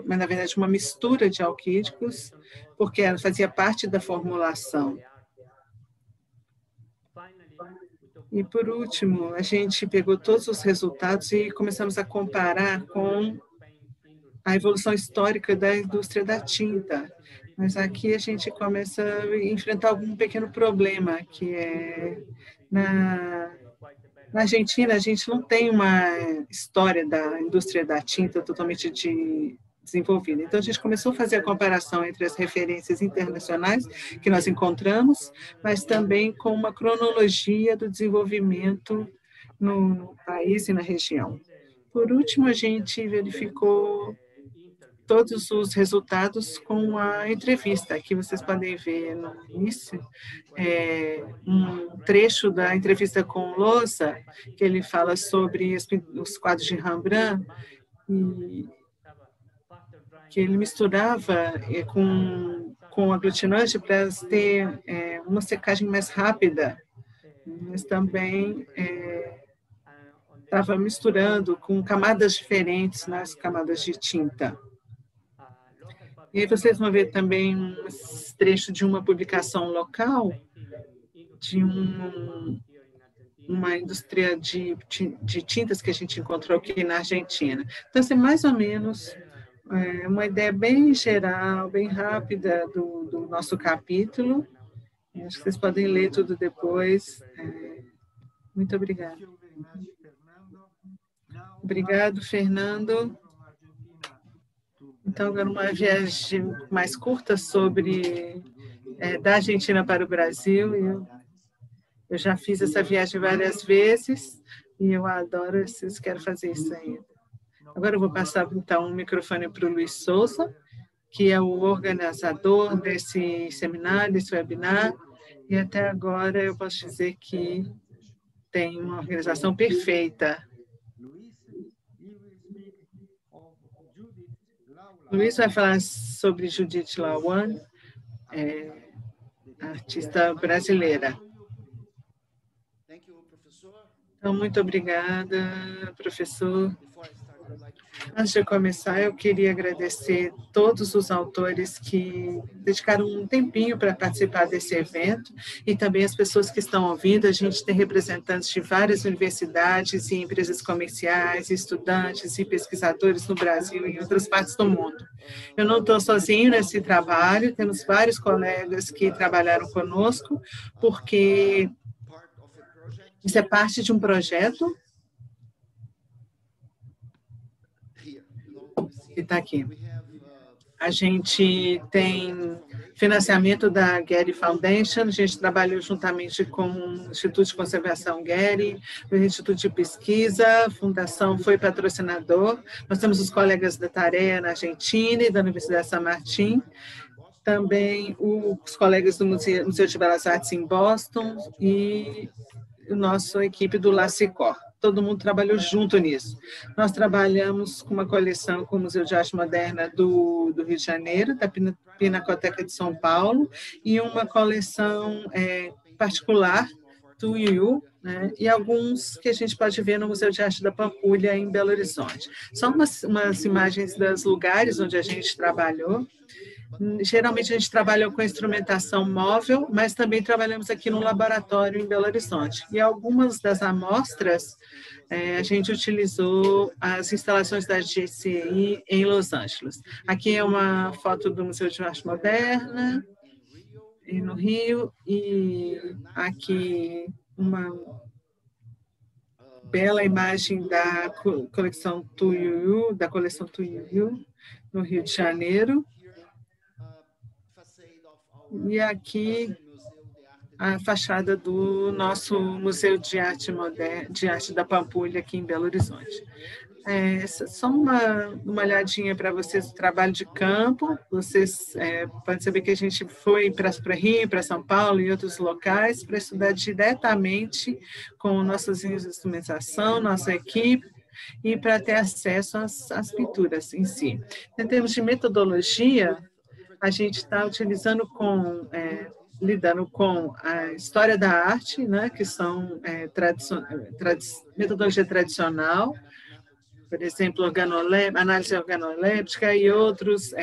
mas na verdade uma mistura de alquídicos, porque ela fazia parte da formulação. E por último, a gente pegou todos os resultados e começamos a comparar com a evolução histórica da indústria da tinta. Mas aqui a gente começa a enfrentar algum pequeno problema, que é na Argentina, a gente não tem uma história da indústria da tinta totalmente desenvolvida. Então, a gente começou a fazer a comparação entre as referências internacionais que nós encontramos, mas também com uma cronologia do desenvolvimento no país e na região. Por último, a gente verificou todos os resultados com a entrevista. Aqui vocês podem ver no início um trecho da entrevista com Lousa, que ele fala sobre os quadros de Rembrandt, e que ele misturava com aglutinante para ter uma secagem mais rápida, mas também estava misturando com camadas diferentes nas camadas de tinta. E aí vocês vão ver também um trecho de uma publicação local de uma indústria de tintas que a gente encontrou aqui na Argentina. Então, assim, mais ou menos uma ideia bem geral, bem rápida do nosso capítulo. Acho que vocês podem ler tudo depois. Muito obrigada. Obrigado, Fernando. Então, agora uma viagem mais curta sobre da Argentina para o Brasil. Eu já fiz essa viagem várias vezes e eu adoro, vocês querem fazer isso ainda. Agora eu vou passar, então, o microfone para o Luiz Souza, que é o organizador desse seminário, desse webinar, e até agora eu posso dizer que tem uma organização perfeita. Luiz vai falar sobre Judith Lawan, artista brasileira. Então, muito obrigada, professor. Antes de começar, eu queria agradecer todos os autores que dedicaram um tempinho para participar desse evento e também as pessoas que estão ouvindo. A gente tem representantes de várias universidades e empresas comerciais, estudantes e pesquisadores no Brasil e em outras partes do mundo. Eu não estou sozinho nesse trabalho, temos vários colegas que trabalharam conosco, porque isso é parte de um projeto que está aqui. A gente tem financiamento da Getty Foundation, a gente trabalhou juntamente com o Instituto de Conservação Getty, o Instituto de Pesquisa, a Fundação foi patrocinador. Nós temos os colegas da Tarea na Argentina e da Universidade San Martín, também os colegas do Museu de Belas Artes em Boston e a nossa equipe do LACICOR. Todo mundo trabalhou junto nisso. Nós trabalhamos com uma coleção com o Museu de Arte Moderna do Rio de Janeiro, da Pinacoteca de São Paulo, e uma coleção particular do IU, né, e alguns que a gente pode ver no Museu de Arte da Pampulha, em Belo Horizonte. São umas imagens dos lugares onde a gente trabalhou. Geralmente a gente trabalha com instrumentação móvel, mas também trabalhamos aqui no laboratório em Belo Horizonte. E algumas das amostras, a gente utilizou as instalações da GCI em Los Angeles. Aqui é uma foto do Museu de Arte Moderna, no Rio, e aqui uma bela imagem da coleção Tuiuiu, no Rio de Janeiro. E aqui a fachada do nosso Museu de Arte Moderna, de Arte da Pampulha, aqui em Belo Horizonte. Só uma olhadinha para vocês do trabalho de campo. Vocês podem saber que a gente foi para Rio, para São Paulo e outros locais para estudar diretamente com nossas instrumentação, nossa equipe, e para ter acesso às pinturas em si. Em termos de metodologia, A gente está utilizando lidando com a história da arte, né, que são metodologia tradicional, por exemplo, análise organoléptica e outros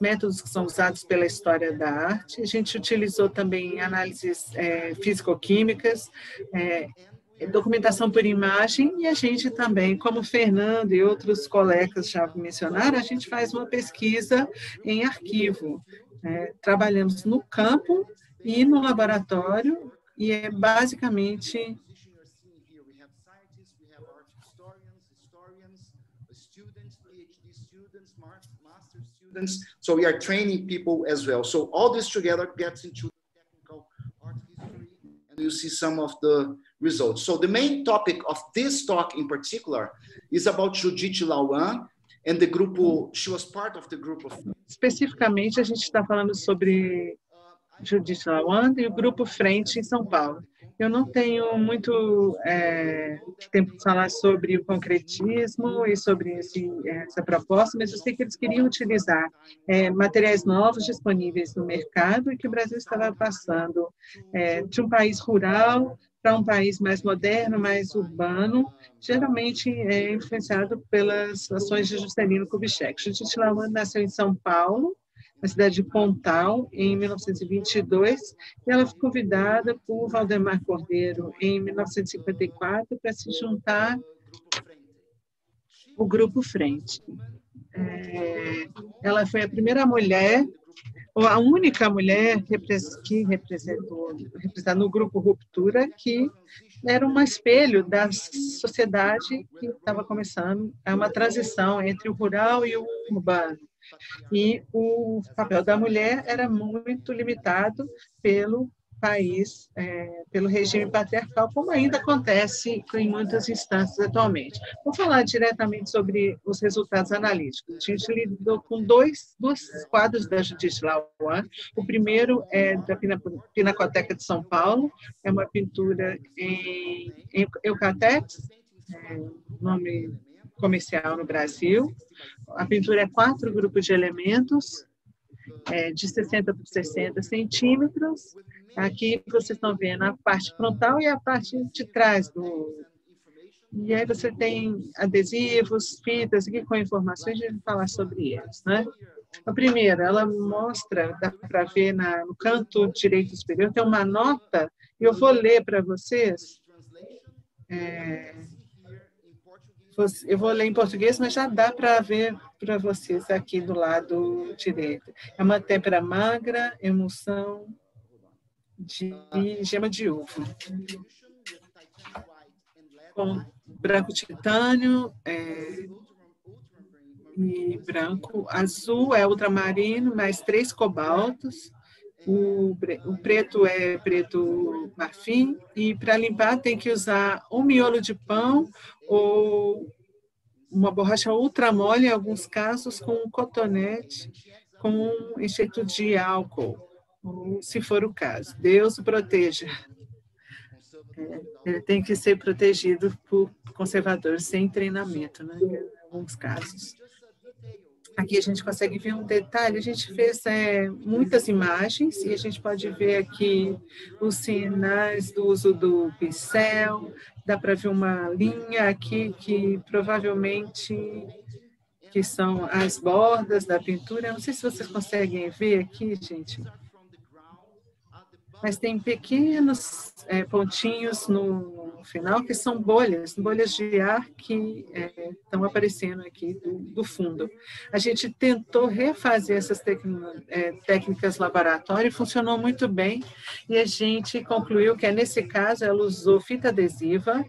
métodos que são usados pela história da arte. A gente utilizou também análises físico-químicas, documentação por imagem, e a gente também, como o Fernando e outros colegas já mencionaram, a gente faz uma pesquisa em arquivo. Trabalhamos no campo e no laboratório, e é basicamente so we are training people as well. So all this together gets into technical art history, and you see some of the results. So the main topic of this talk in particular is about Judith Lawan and the grupo. She was part of the group of. Especificamente, a gente está falando sobre Judith Lawan e o Grupo Frente em São Paulo. Eu não tenho muito tempo de falar sobre o concretismo e sobre essa proposta, mas eu sei que eles queriam utilizar materiais novos disponíveis no mercado e que o Brasil estava passando de um país rural para um país mais moderno, mais urbano, geralmente influenciado pelas ações de Juscelino Kubitschek. Judith Lawan nasceu em São Paulo, na cidade de Pontal, em 1922, e ela foi convidada por Valdemar Cordeiro, em 1954, para se juntar ao Grupo Frente. Ela foi a primeira mulher, ou a única mulher que representou no Grupo Ruptura, que era um espelho da sociedade que estava começando uma transição entre o rural e o urbano. E o papel da mulher era muito limitado pelo país, pelo regime patriarcal, como ainda acontece em muitas instâncias atualmente. Vou falar diretamente sobre os resultados analíticos. A gente lidou com dois quadros da Judith Lawan. O primeiro é da Pinacoteca de São Paulo, é uma pintura em Eucatex, nome comercial no Brasil. A pintura é 4 grupos de elementos, de 60 por 60 centímetros. Aqui vocês estão vendo a parte frontal e a parte de trás E aí você tem adesivos, fitas aqui com informações, a gente vai falar sobre eles, né? A primeira, ela mostra, dá para ver no canto direito superior, tem uma nota, e eu vou ler para vocês. Eu vou ler em português, mas já dá para ver para vocês aqui do lado direito. É uma têmpera magra, emulsão de gema de uva. Com branco titânio e branco. Azul é ultramarino, mais 3 cobaltos. O preto é preto marfim, e para limpar tem que usar um miolo de pão ou uma borracha ultramole, em alguns casos, com um cotonete com enxerto de álcool, se for o caso. Deus o proteja. Ele tem que ser protegido por conservadores sem treinamento, né, em alguns casos. Aqui a gente consegue ver um detalhe, a gente fez muitas imagens e a gente pode ver aqui os sinais do uso do pincel, dá para ver uma linha aqui que provavelmente que são as bordas da pintura. Não sei se vocês conseguem ver aqui, gente, mas tem pequenos pontinhos no final que são bolhas de ar que estão aparecendo aqui do fundo. A gente tentou refazer essas técnicas laboratório e funcionou muito bem, e a gente concluiu que, nesse caso, ela usou fita adesiva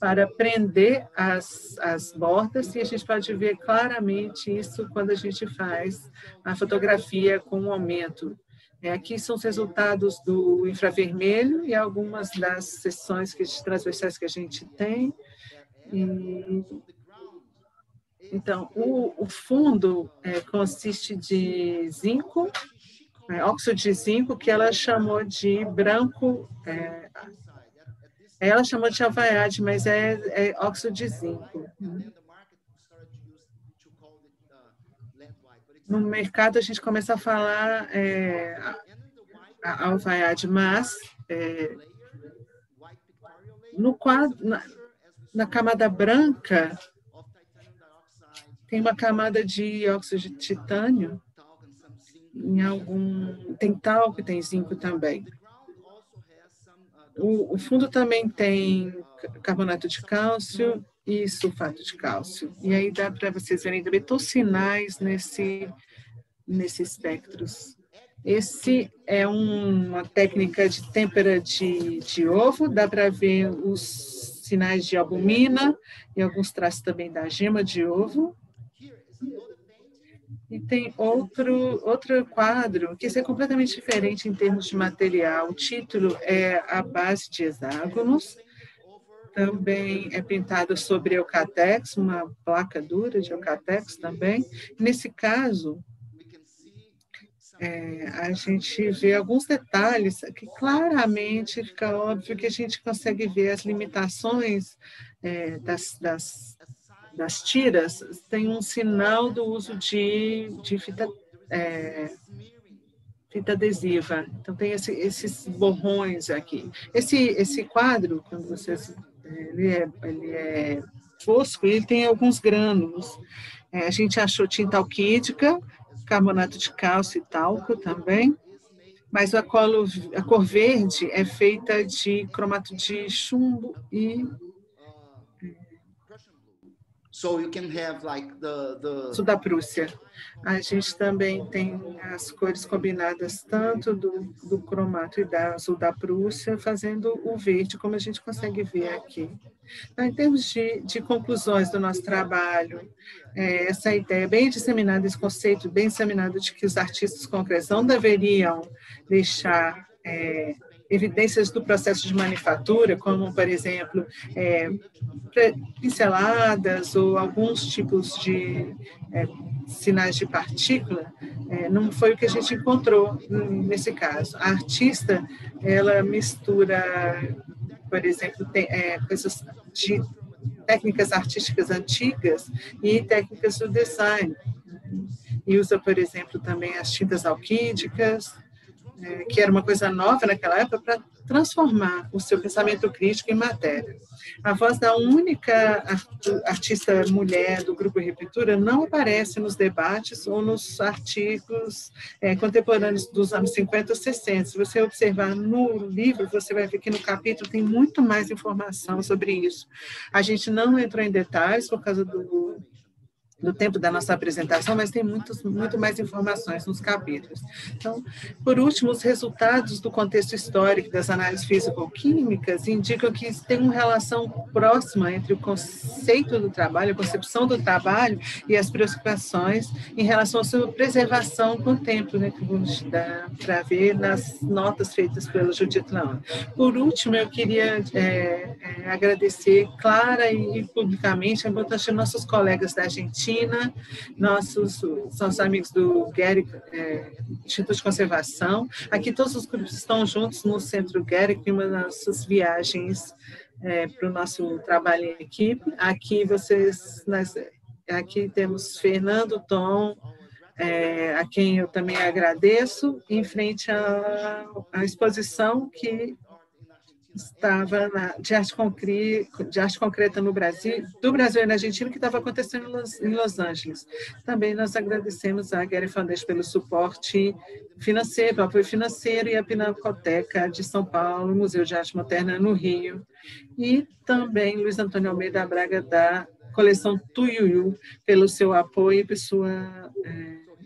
para prender as bordas, e a gente pode ver claramente isso quando a gente faz a fotografia com um aumento. Aqui são os resultados do infravermelho e algumas das seções transversais que a gente tem. Então, o fundo consiste de zinco, óxido de zinco, que ela chamou de branco, ela chamou de alvaiade, mas é óxido de zinco. no mercado a gente começa a falar a alfaiate, mas no quadro, na camada branca tem uma camada de óxido de titânio, tem talco e tem zinco também. O fundo também tem carbonato de cálcio e sulfato de cálcio. E aí dá para vocês verem também todos os sinais nesses espectros. Esse é uma técnica de têmpera de ovo, dá para ver os sinais de albumina e alguns traços também da gema de ovo. E tem outro quadro, que esse é completamente diferente em termos de material. O título é A Base de Hexágonos, também é pintado sobre eucatex, uma placa dura de eucatex também. Nesse caso, a gente vê alguns detalhes que claramente fica óbvio que a gente consegue ver as limitações das tiras. Tem um sinal do uso de fita adesiva. Então, tem esses borrões aqui. Esse quadro, quando vocês... Ele é fosco e ele tem alguns grânulos. A gente achou tinta alquídica, carbonato de cálcio e talco também, mas a cor verde é feita de cromato de chumbo e So you can have like azul da Prússia. A gente também tem as cores combinadas tanto do cromato e da azul da Prússia, fazendo o verde, como a gente consegue ver aqui. Então, em termos de conclusões do nosso trabalho, essa ideia bem disseminada, esse conceito bem disseminado de que os artistas concretos não deveriam deixar evidências do processo de manufatura, como, por exemplo, pinceladas ou alguns tipos de sinais de partícula, não foi o que a gente encontrou nesse caso. A artista, ela mistura, por exemplo, coisas de técnicas artísticas antigas e técnicas do design. E usa, por exemplo, também as tintas alquídicas, que era uma coisa nova naquela época, para transformar o seu pensamento crítico em matéria. A voz da única artista mulher do Grupo Repintura não aparece nos debates ou nos artigos contemporâneos dos anos 50 ou 60. Se você observar no livro, você vai ver que no capítulo tem muito mais informação sobre isso. A gente não entrou em detalhes por causa do tempo da nossa apresentação, mas tem muito mais informações nos capítulos. Então, por último, os resultados do contexto histórico das análises físico-químicas indicam que tem uma relação próxima entre o conceito do trabalho, a concepção do trabalho e as preocupações em relação à sua preservação com o tempo, né, que dá para ver nas notas feitas pelo Judith Laon. Por último, eu queria agradecer clara e publicamente a importância de nossos colegas da Argentina, são os amigos do Gehrig, Instituto de Conservação. Aqui todos os grupos estão juntos no Centro Gehrig, em uma das nossas viagens para o nosso trabalho em equipe. Aqui temos Fernando Tom, a quem eu também agradeço, em frente à exposição que estava de arte concreta no Brasil, do Brasil e na Argentina, que estava acontecendo em Los Angeles. Também nós agradecemos à Gehrig Foundation pelo suporte financeiro, apoio financeiro, e a Pinacoteca de São Paulo, o Museu de Arte Moderna no Rio, e também Luiz Antônio Almeida Braga, da coleção Tuiuiu, pelo seu apoio e por sua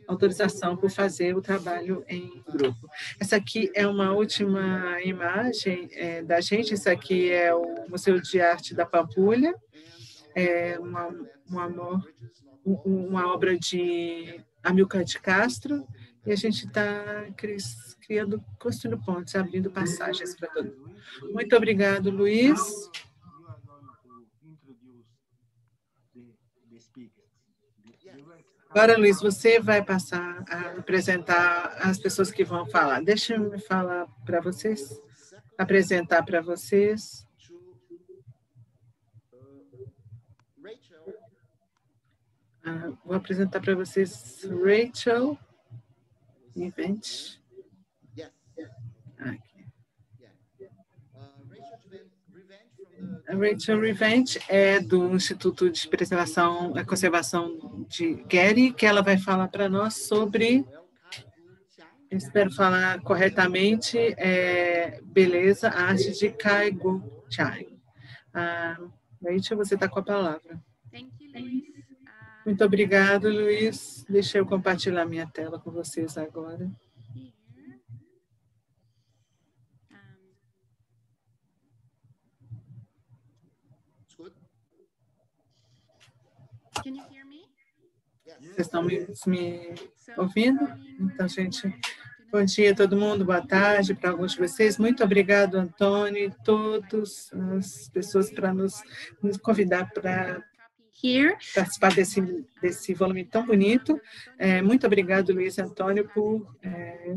autorização por fazer o trabalho em grupo. Essa aqui é uma última imagem da gente. Isso aqui é o Museu de Arte da Pampulha, uma obra de Amilcar de Castro, e a gente está construindo pontes, abrindo passagens para todo mundo. Muito obrigado, Luiz. Agora, Luiz, você vai passar a apresentar as pessoas que vão falar. Deixa eu falar para vocês, apresentar para vocês. Vou apresentar para vocês Rachel Revenge. Aqui. A Rachel Revenge é do Instituto de Preservação e Conservação de Getty, que ela vai falar para nós sobre, espero falar corretamente, beleza, arte de Cai Gu Chang. Rachel, você está com a palavra. Muito obrigado, Luiz. Deixa eu compartilhar minha tela com vocês agora. Vocês estão me ouvindo? Então, gente, bom dia a todo mundo, boa tarde para alguns de vocês. Muito obrigado, Antônio, e todas as pessoas para nos convidar para participar desse volume tão bonito. Muito obrigado, Luiz e Antônio, por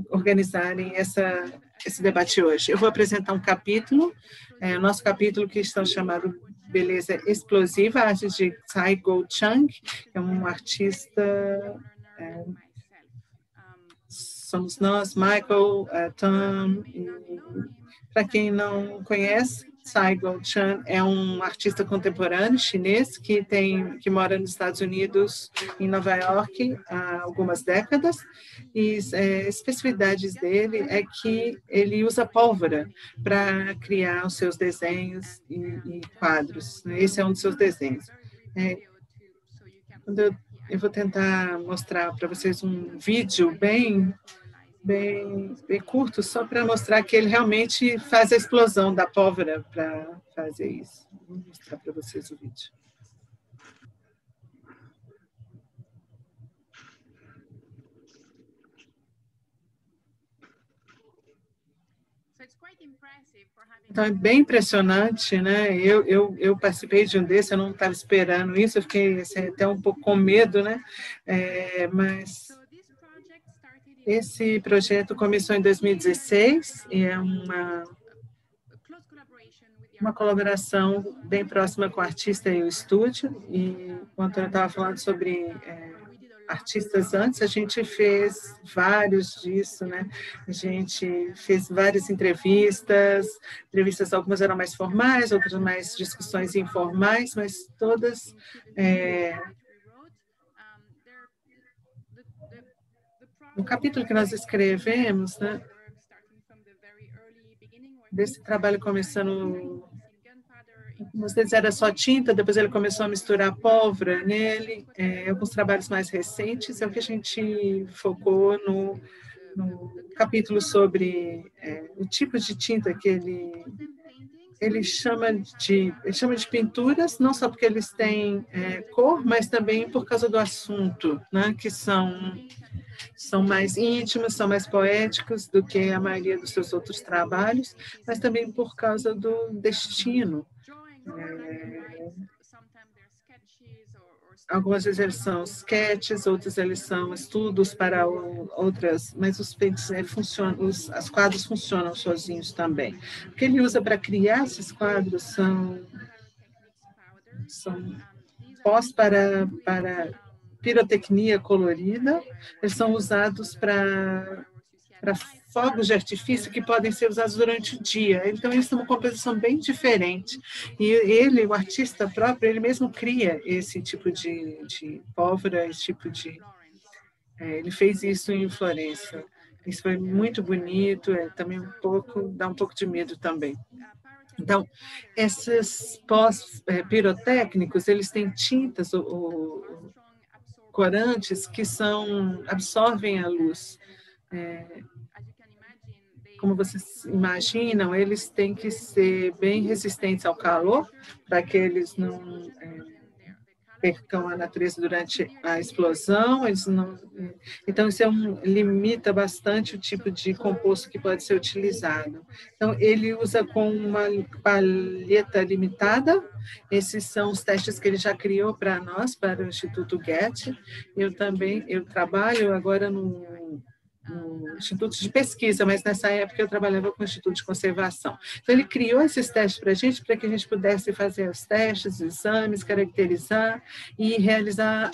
organizarem esse debate hoje. Eu vou apresentar um capítulo, o nosso capítulo que está chamado Beleza Explosiva, a arte de Cai Gu Chang, é um artista, somos nós, Michael, Tom, e para quem não conhece, Cai Gu Chang é um artista contemporâneo chinês que mora nos Estados Unidos, em Nova York, há algumas décadas, e especificidades dele é que ele usa pólvora para criar os seus desenhos e quadros. Esse é um dos seus desenhos. Eu vou tentar mostrar para vocês um vídeo bem curto, só para mostrar que ele realmente faz a explosão da pólvora para fazer isso. Vou mostrar para vocês o vídeo. Então, é bem impressionante, né? Eu participei de um desse, eu não estava esperando isso, eu fiquei assim, até um pouco com medo, né? Mas esse projeto começou em 2016 e é uma colaboração bem próxima com o artista e o estúdio. E quando eu estava falando sobre artistas antes, a gente fez vários disso, né? A gente fez várias entrevistas, algumas eram mais formais, outras mais discussões informais, mas todas no capítulo que nós escrevemos, né, desse trabalho começando, vocês era só tinta, depois ele começou a misturar pólvora nele, alguns trabalhos mais recentes, é o que a gente focou no capítulo sobre o tipo de tinta que ele chama de pinturas, não só porque eles têm cor, mas também por causa do assunto, né, que são mais íntimos, são mais poéticos do que a maioria dos seus outros trabalhos, mas também por causa do destino. Algumas vezes eles são sketches, outras eles são estudos para outras, mas os peitos funcionam, os quadros funcionam sozinhos também. O que ele usa para criar esses quadros são pós para pirotecnia colorida, eles são usados para fogos de artifício que podem ser usados durante o dia. Então, eles têm uma composição bem diferente. E ele, o artista próprio, ele mesmo cria esse tipo de pólvora, esse tipo de... ele fez isso em Florença. Isso foi muito bonito, também dá um pouco de medo também. Então, esses pós-pirotécnicos, eles têm tintas ou corantes que absorvem a luz. Como vocês imaginam, eles têm que ser bem resistentes ao calor, para que eles não percam a natureza durante a explosão. Então, isso limita bastante o tipo de composto que pode ser utilizado. Então, ele usa com uma palheta limitada. Esses são os testes que ele já criou para nós, para o Instituto Getty. Eu trabalho agora no Instituto de Pesquisa, mas nessa época eu trabalhava com o Instituto de Conservação. Então, ele criou esses testes para que a gente pudesse fazer os testes, os exames, caracterizar e realizar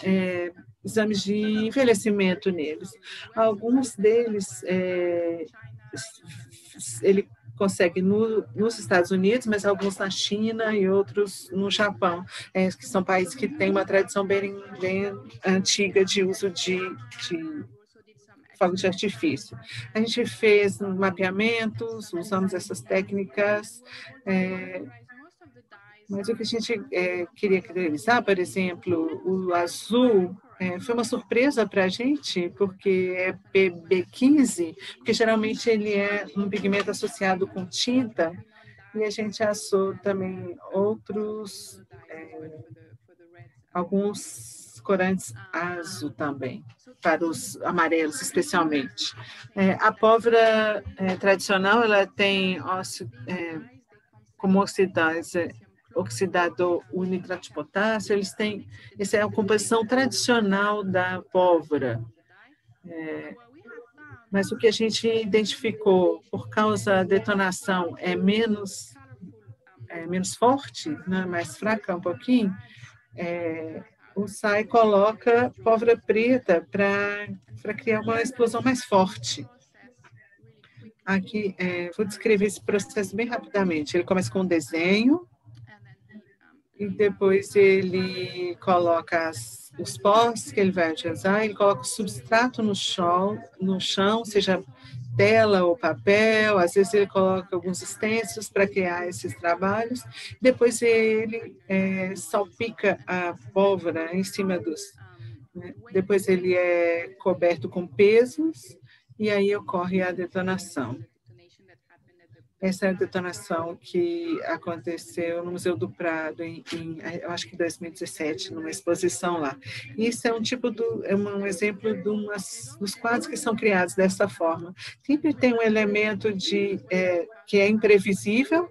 exames de envelhecimento neles. Alguns deles, ele consegue nos Estados Unidos, mas alguns na China e outros no Japão, que são países que têm uma tradição bem antiga de uso de fogos de artifício. A gente fez mapeamentos, usamos essas técnicas, mas o que a gente queria caracterizar, por exemplo, o azul, foi uma surpresa para a gente, porque é PB15, porque geralmente ele é um pigmento associado com tinta, e a gente achou também outros, alguns corantes azul também, para os amarelos especialmente. A pólvora tradicional, ela tem como oxidador o nitrato de potássio, essa é a composição tradicional da pólvora. Mas o que a gente identificou por causa da detonação é menos forte, né, mais fraca um pouquinho, o SAI coloca pólvora preta para criar uma explosão mais forte. Aqui, vou descrever esse processo bem rapidamente. Ele começa com um desenho, e depois ele coloca os pós que ele vai utilizar, ele coloca o substrato no chão, seja tela ou papel, às vezes ele coloca alguns stencils para criar esses trabalhos, depois ele salpica a pólvora em cima depois ele é coberto com pesos, e aí ocorre a detonação. Essa é a detonação que aconteceu no Museu do Prado, eu acho que em 2017, numa exposição lá. Isso é um exemplo dos quadros que são criados dessa forma. Sempre tem um elemento que é imprevisível,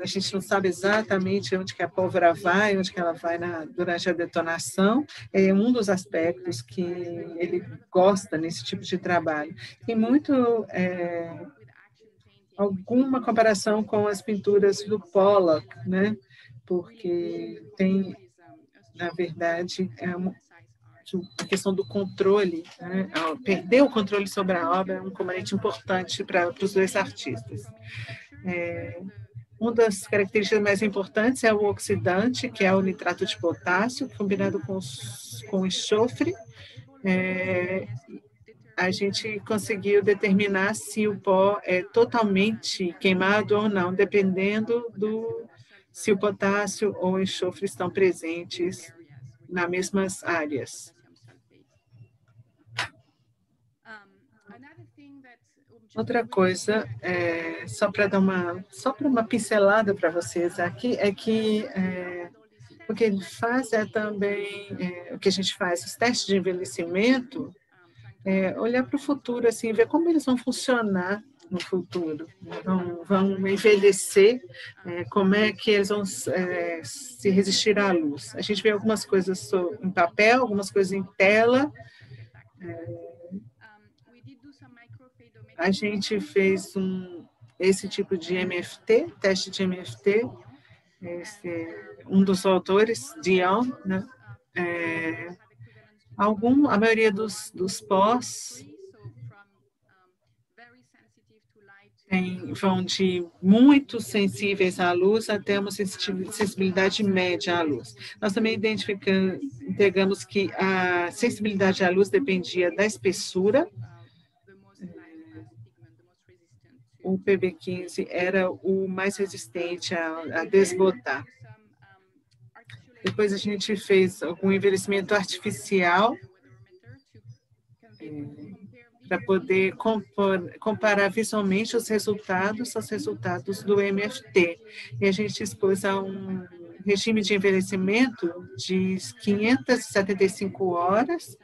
a gente não sabe exatamente onde que a pólvora vai, onde que ela vai durante a detonação. É um dos aspectos que ele gosta nesse tipo de trabalho. Tem muito... alguma comparação com as pinturas do Pollock, né? Porque tem, na verdade, a questão do controle, né? Perder o controle sobre a obra é um componente importante para os dois artistas. Uma das características mais importantes é o oxidante, que é o nitrato de potássio, combinado com enxofre. A gente conseguiu determinar se o pó é totalmente queimado ou não, dependendo se o potássio ou o enxofre estão presentes nas mesmas áreas. Outra coisa, só para uma pincelada para vocês aqui, é que o que ele faz também, o que a gente faz, os testes de envelhecimento, olhar para o futuro, assim, ver como eles vão funcionar no futuro, vão envelhecer, como é que eles vão se resistir à luz. A gente vê algumas coisas em papel, algumas coisas em tela. A gente fez esse tipo de MFT, teste de MFT, um dos autores, Dion, né? A maioria dos pós vão de muito sensíveis à luz até uma sensibilidade média à luz. Nós também entregamos que a sensibilidade à luz dependia da espessura. O PB15 era o mais resistente a desbotar. Depois a gente fez algum envelhecimento artificial para poder comparar visualmente os resultados aos resultados do MFT. E a gente expôs a um regime de envelhecimento de 575 horas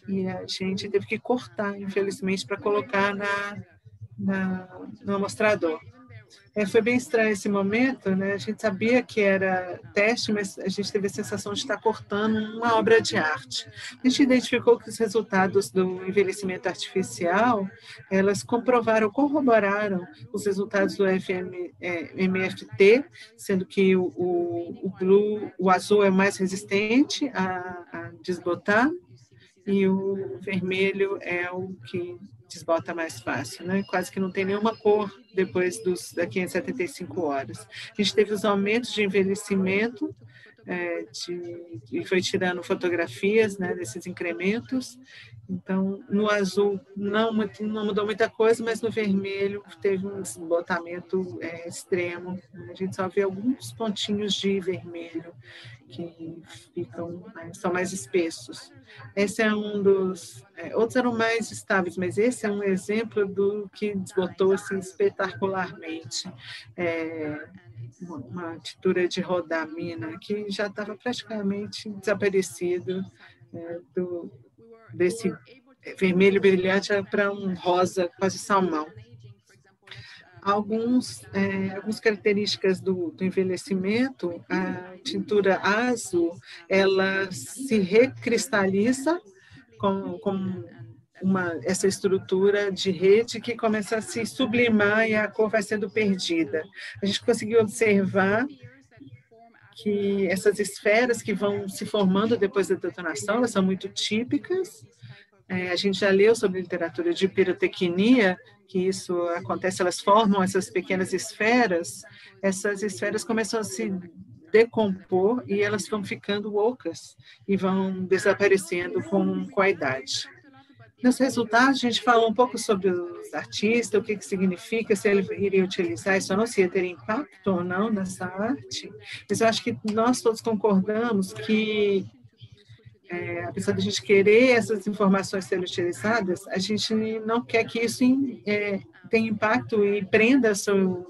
e a gente teve que cortar, infelizmente, para colocar no amostrador. Foi bem estranho esse momento, né? A gente sabia que era teste, mas a gente teve a sensação de estar cortando uma obra de arte. A gente identificou que os resultados do envelhecimento artificial, elas corroboraram os resultados do MFT, sendo que o azul é mais resistente a desbotar e o vermelho é o que desbota mais fácil, né? Quase que não tem nenhuma cor depois das 575 horas. A gente teve os aumentos de envelhecimento e foi tirando fotografias, né, desses incrementos. Então, no azul não mudou muita coisa, mas no vermelho teve um desbotamento extremo. A gente só vê alguns pontinhos de vermelho que são mais espessos. Esse é um dos... outros eram mais estáveis, mas esse é um exemplo do que desbotou assim, espetacularmente. Uma tintura de rodamina que já estava praticamente desaparecido desse vermelho brilhante para um rosa quase salmão. Algumas características do envelhecimento, a tintura azul, ela se recristaliza com essa estrutura de rede que começa a se sublimar e a cor vai sendo perdida. A gente conseguiu observar que essas esferas que vão se formando depois da detonação, elas são muito típicas. A gente já leu sobre literatura de pirotecnia, que isso acontece, elas formam essas pequenas esferas, essas esferas começam a se decompor e elas vão ficando ocas e vão desaparecendo com a idade. Nos resultados, a gente falou um pouco sobre os artistas, o que significa, se ele iria utilizar isso ou não, se ia ter impacto ou não nessa arte. Mas eu acho que nós todos concordamos que, apesar de a gente querer essas informações serem utilizadas, a gente não quer que isso tenha impacto e prenda a sua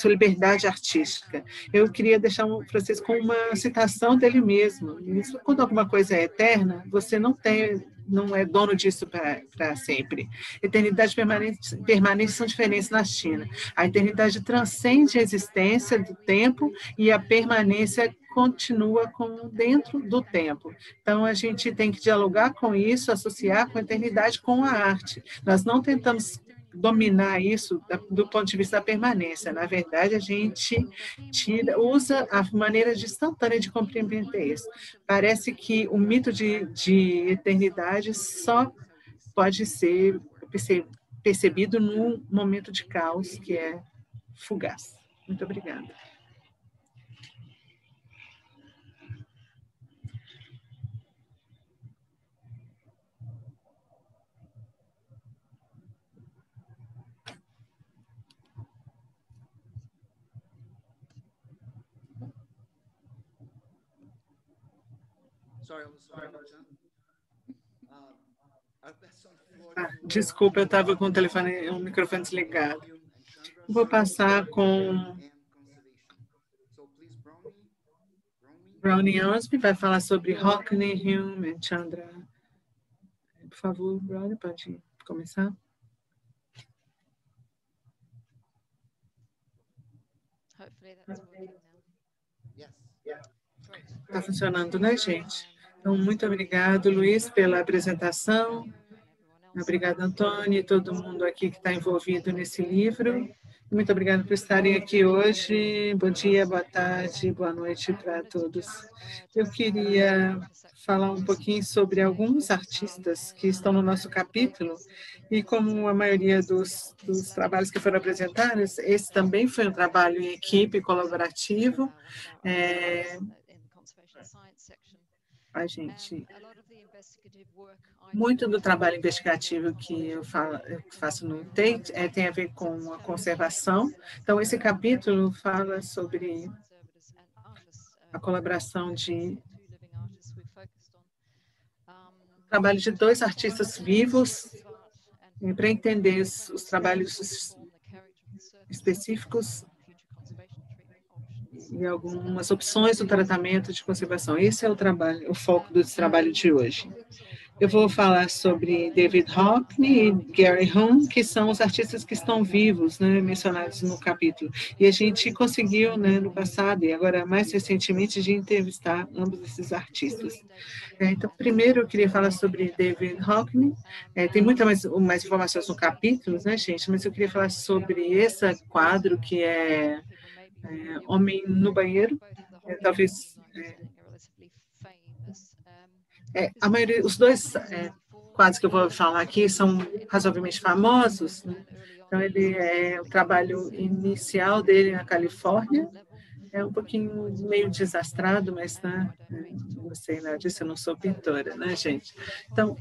liberdade artística. Eu queria deixar o Francisco com uma citação dele mesmo. Quando alguma coisa é eterna, você não é dono disso para sempre. Eternidade e permanência são diferentes na China. A eternidade transcende a existência do tempo e a permanência continua dentro do tempo. Então, a gente tem que dialogar com isso, associar com a eternidade, com a arte. Nós não tentamos dominar isso do ponto de vista da permanência. Na verdade, a gente usa a maneira instantânea de compreender isso. Parece que o mito de eternidade só pode ser percebido num momento de caos que é fugaz. Muito obrigada. Desculpa, eu estava com o microfone desligado. Vou passar com Brownie Osby, vai falar sobre Hockney, Hume e Chandra. Por favor, Brownie, pode começar? Está funcionando, né, gente? Então, muito obrigado, Luiz, pela apresentação. Obrigada, Antônio, e todo mundo aqui que está envolvido nesse livro. Muito obrigada por estarem aqui hoje. Bom dia, boa tarde, boa noite para todos. Eu queria falar um pouquinho sobre alguns artistas que estão no nosso capítulo, e como a maioria dos trabalhos que foram apresentados, esse também foi um trabalho em equipe, colaborativo. A gente... Muito do trabalho investigativo que eu faço no Tate tem a ver com a conservação. Então, esse capítulo fala sobre a colaboração trabalho de 2 artistas vivos para entender os trabalhos específicos e algumas opções do tratamento de conservação. Esse é o foco do trabalho de hoje. Eu vou falar sobre David Hockney e Gary Hume, que são os artistas que estão vivos, né, mencionados no capítulo. E a gente conseguiu, né, no passado e agora mais recentemente, de entrevistar ambos esses artistas. Então, primeiro eu queria falar sobre David Hockney. Tem muita mais informações no capítulo, né, gente? Mas eu queria falar sobre esse quadro que é Homem no Banheiro. Talvez a maioria, os dois quadros que eu vou falar aqui são razoavelmente famosos, né? Então, ele o trabalho inicial dele na Califórnia, um pouquinho meio desastrado, mas não sei nada disso, eu não sou pintora, né, gente? Então,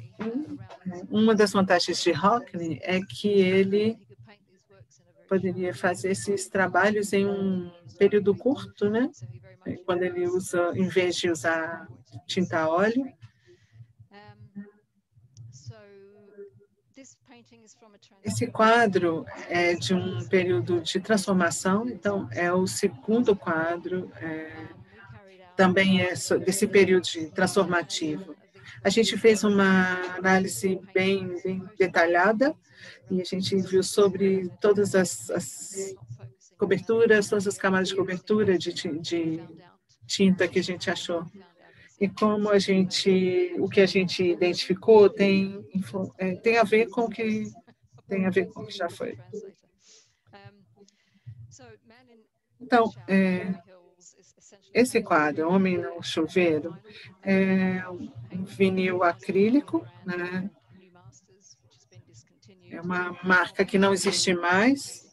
uma das vantagens de Hockney é que ele poderia fazer esses trabalhos em um período curto, né? Quando ele usa, em vez de usar tinta a óleo. Esse quadro é de um período de transformação, então é o segundo quadro, também é desse período de transformativo. A gente fez uma análise bem detalhada e a gente viu sobre todas as coberturas, todas as camadas de cobertura de tinta que a gente achou. E como o que a gente identificou tem a ver com o que já foi. Então, esse quadro, Homem no Chuveiro, é um vinil acrílico, né? É uma marca que não existe mais.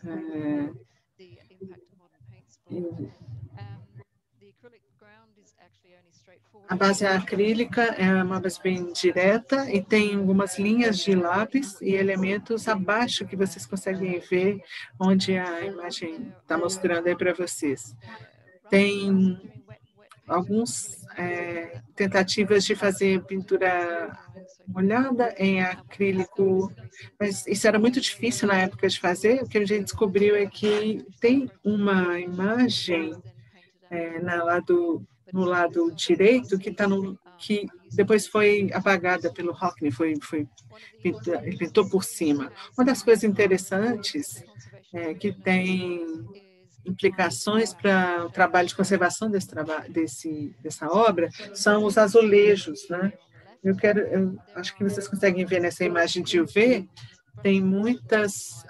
A base acrílica é uma base bem direta e tem algumas linhas de lápis e elementos abaixo que vocês conseguem ver onde a imagem está mostrando aí para vocês. Tem algumas tentativas de fazer pintura molhada em acrílico, mas isso era muito difícil na época de fazer. O que a gente descobriu é que tem uma imagem no lado direito que depois foi apagada pelo Hockney, ele pintou por cima. Uma das coisas interessantes que tem implicações para o trabalho de conservação dessa obra são os azulejos, né? Eu acho que vocês conseguem ver nessa imagem de UV, tem muitas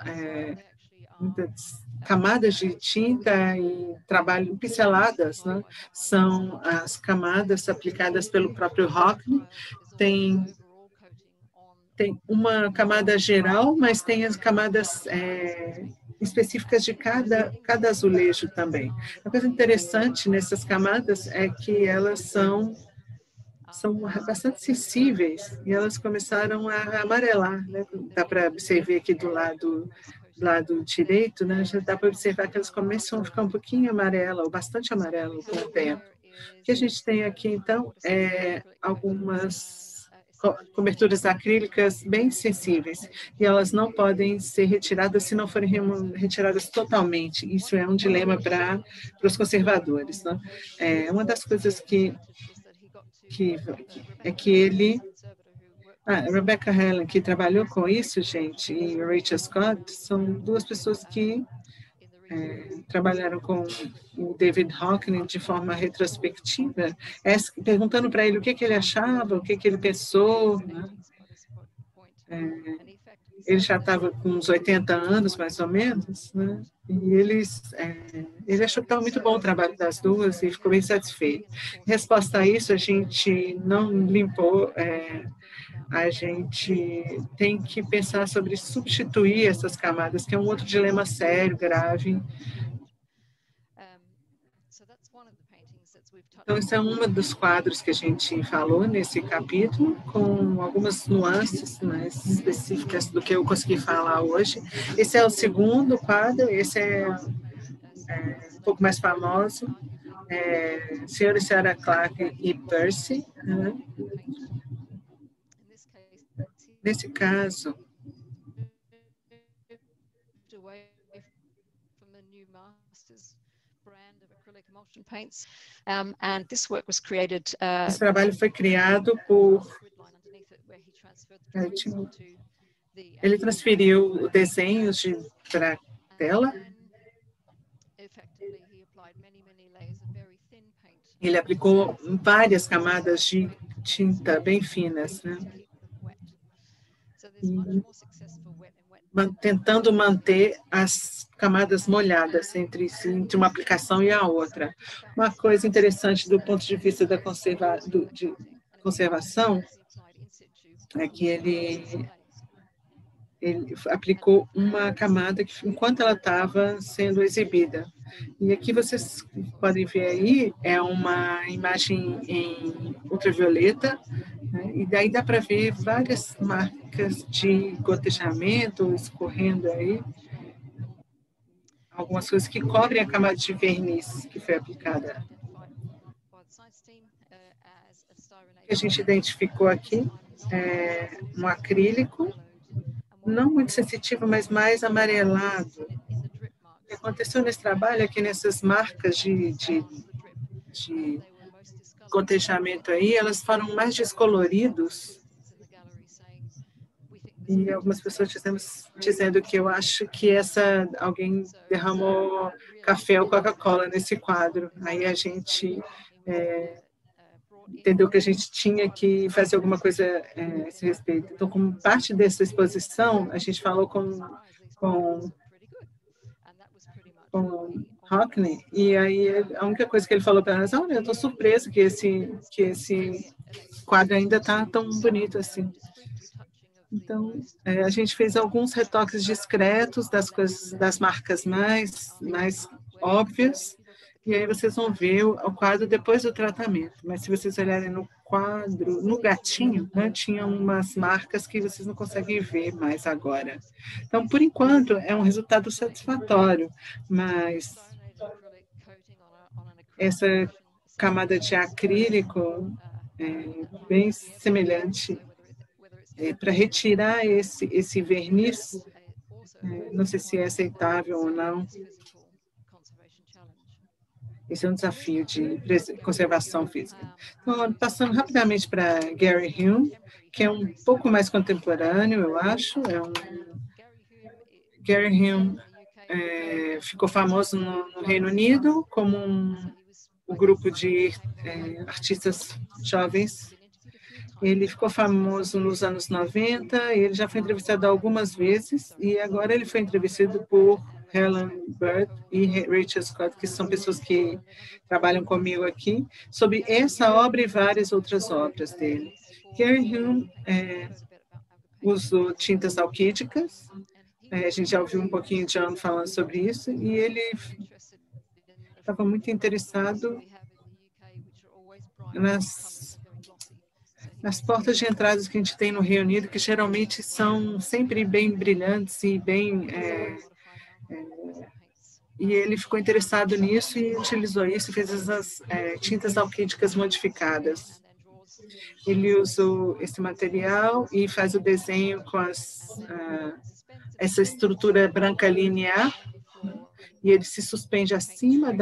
camadas de tinta e trabalho pinceladas, né? São as camadas aplicadas pelo próprio Hockney. Tem uma camada geral, mas tem as camadas específicas de cada azulejo também. A coisa interessante nessas camadas é que elas são bastante sensíveis e elas começaram a amarelar, né? Dá para observar aqui do lado direito, né? Já dá para observar que elas começam a ficar um pouquinho amarela, ou bastante amarelo com o tempo. O que a gente tem aqui, então, é algumas coberturas acrílicas bem sensíveis, e elas não podem ser retiradas se não forem retiradas totalmente. Isso é um dilema para os conservadores, né? Uma das coisas que ele... Rebecca Helen, que trabalhou com isso, gente, e Rachel Scott, são duas pessoas que trabalharam com o David Hockney de forma retrospectiva, perguntando para ele o que ele achava, o que ele pensou, né? Ele já estava com uns 80 anos, mais ou menos, né? E ele achou que estava muito bom o trabalho das duas e ficou bem satisfeito. Em resposta a isso, a gente não limpou, a gente tem que pensar sobre substituir essas camadas, que é um outro dilema sério, grave. Então, esse é um dos quadros que a gente falou nesse capítulo, com algumas nuances mais específicas do que eu consegui falar hoje. Esse é o segundo quadro, esse é um pouco mais famoso, Sr. e Sra. Clark e Percy. Né? Nesse caso, esse trabalho foi criado por Ele transferiu desenhos para a tela. Ele aplicou várias camadas de tinta bem finas, né? E tentando manter as camadas molhadas entre si, entre uma aplicação e a outra. Uma coisa interessante do ponto de vista da conservação é que ele aplicou uma camada que, enquanto ela estava sendo exibida. E aqui vocês podem ver aí, é uma imagem em ultravioleta, né? E daí dá para ver várias marcas de gotejamento escorrendo aí, algumas coisas que cobrem a camada de verniz que foi aplicada. O que a gente identificou aqui é um acrílico, não muito sensitivo, mas mais amarelado. O que aconteceu nesse trabalho é que nessas marcas de gotejamento aí, elas foram mais descoloridos. E algumas pessoas dizendo que eu acho que alguém derramou café ou Coca-Cola nesse quadro. Aí a gente entendeu que a gente tinha que fazer alguma coisa a esse respeito. Então, como parte dessa exposição, a gente falou com Hockney, e aí a única coisa que ele falou para nós, olha, eu estou surpreso que esse quadro ainda está tão bonito assim. Então, a gente fez alguns retoques discretos das marcas mais óbvias, e aí vocês vão ver o quadro depois do tratamento. Mas se vocês olharem no quadro, no gatinho, né, tinha umas marcas que vocês não conseguem ver mais agora. Então, por enquanto, é um resultado satisfatório, mas essa camada de acrílico é bem semelhante. Para retirar esse verniz, não sei se é aceitável ou não. Esse é um desafio de conservação física. Então, passando rapidamente para Gary Hume, que é um pouco mais contemporâneo, eu acho. Gary Hume ficou famoso no Reino Unido como um grupo de artistas jovens. Ele ficou famoso nos anos 90, ele já foi entrevistado algumas vezes, e agora ele foi entrevistado por Helen Bird e Rachel Scott, que são pessoas que trabalham comigo aqui, sobre essa obra e várias outras obras dele. Gary Hume usou tintas alquídicas, a gente já ouviu um pouquinho de John falando sobre isso, e ele estava muito interessado nas portas de entradas que a gente tem no Reino Unido, que geralmente são sempre bem brilhantes e bem... e ele ficou interessado nisso e utilizou isso e fez essas tintas alquídicas modificadas. Ele usou esse material e faz o desenho com essa estrutura branca linear, e ele se suspende acima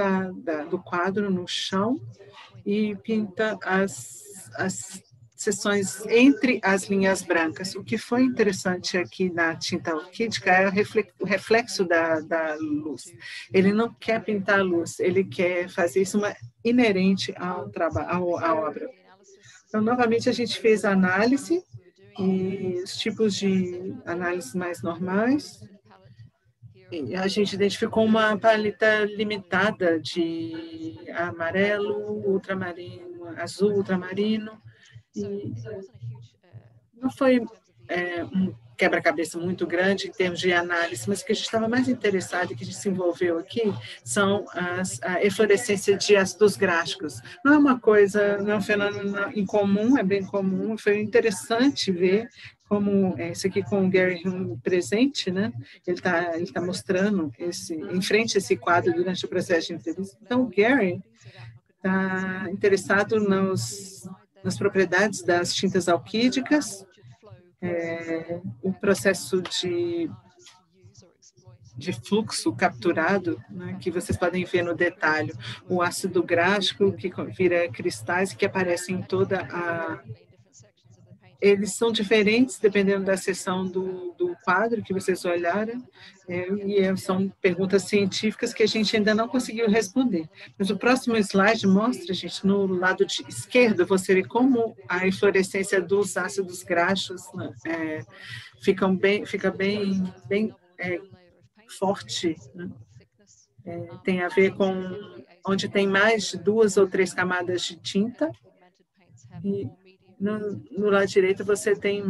do quadro, no chão, e pinta as seções entre as linhas brancas. O que foi interessante aqui na tinta alquídica é o reflexo da luz. Ele não quer pintar a luz, ele quer fazer isso inerente ao trabalho, à obra. Então, novamente, a gente fez a análise e os tipos de análise mais normais. E a gente identificou uma paleta limitada de amarelo, ultramarino, azul, ultramarino. E não foi um quebra-cabeça muito grande em termos de análise, mas o que a gente estava mais interessado e que a gente se envolveu aqui são a eflorescência dos gráficos. Não é uma coisa, não é um fenômeno incomum, é bem comum. Foi interessante ver como esse aqui com o Gary Hume presente, né? Ele tá mostrando em frente a esse quadro durante o processo de entrevista. Então, o Gary está interessado nas propriedades das tintas alquídicas, o processo de fluxo capturado, né, que vocês podem ver no detalhe, o ácido gráfico que vira cristais que aparecem em toda eles são diferentes dependendo da seção do quadro que vocês olharam, são perguntas científicas que a gente ainda não conseguiu responder. Mas o próximo slide mostra, gente, no lado esquerdo, você vê como a inflorescência dos ácidos graxos, né, fica bem forte, né? Tem a ver com onde tem mais de 2 ou 3 camadas de tinta, e no lado direito você tem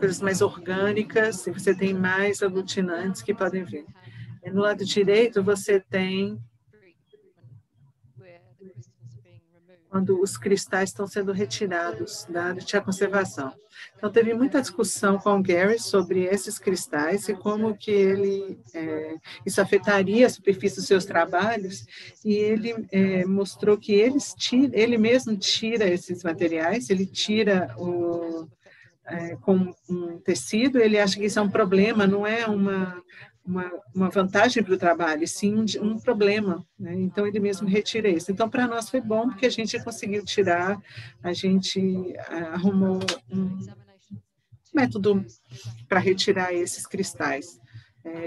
coisas mais orgânicas, e você tem mais aglutinantes que podem vir. E no lado direito você tem quando os cristais estão sendo retirados da área de conservação. Então, teve muita discussão com o Gary sobre esses cristais e como que isso afetaria a superfície dos seus trabalhos, e ele mostrou que ele mesmo tira esses materiais, ele tira com um tecido, ele acha que isso é um problema, não é uma vantagem para o trabalho, e sim um problema, né? Então, ele mesmo retira isso. Então, para nós foi bom, porque a gente conseguiu tirar, a gente arrumou um método para retirar esses cristais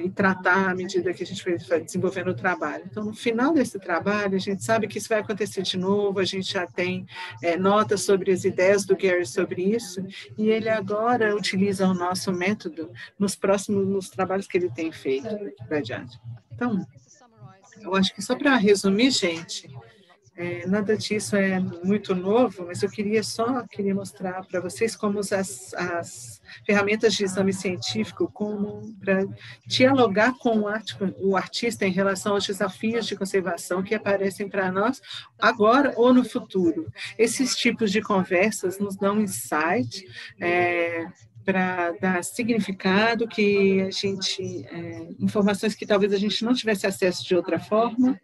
e tratar à medida que a gente foi desenvolvendo o trabalho. Então, no final desse trabalho, a gente sabe que isso vai acontecer de novo, a gente já tem notas sobre as ideias do Gary sobre isso, e ele agora utiliza o nosso método nos trabalhos que ele tem feito para adiante. Então, eu acho que só para resumir, gente, nada disso é muito novo, mas eu queria mostrar para vocês como as ferramentas de exame científico, como para dialogar com o artista em relação aos desafios de conservação que aparecem para nós agora ou no futuro. Esses tipos de conversas nos dão insight para dar significado, que a gente informações que talvez a gente não tivesse acesso de outra forma,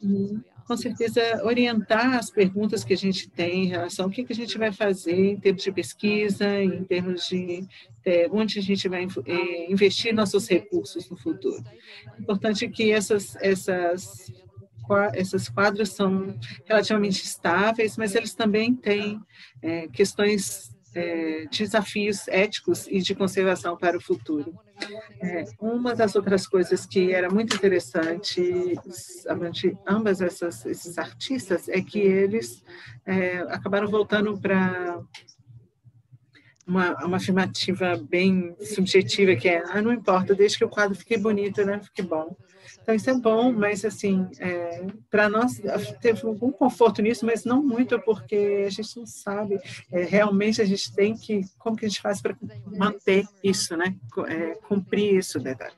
e com certeza orientar as perguntas que a gente tem em relação ao que a gente vai fazer em termos de pesquisa, em termos de onde a gente vai investir nossos recursos no futuro. É importante que esses quadros são relativamente estáveis, mas eles também têm questões, desafios éticos e de conservação para o futuro. Uma das outras coisas que era muito interessante ambas esses artistas é que eles acabaram voltando para uma afirmativa bem subjetiva, que não importa, desde que o quadro fique bonito, né, fique bom. Então, isso é bom, mas, assim, para nós, teve algum conforto nisso, mas não muito, porque a gente não sabe, realmente a gente tem que, como que a gente faz para manter isso, né, cumprir isso, detalhe.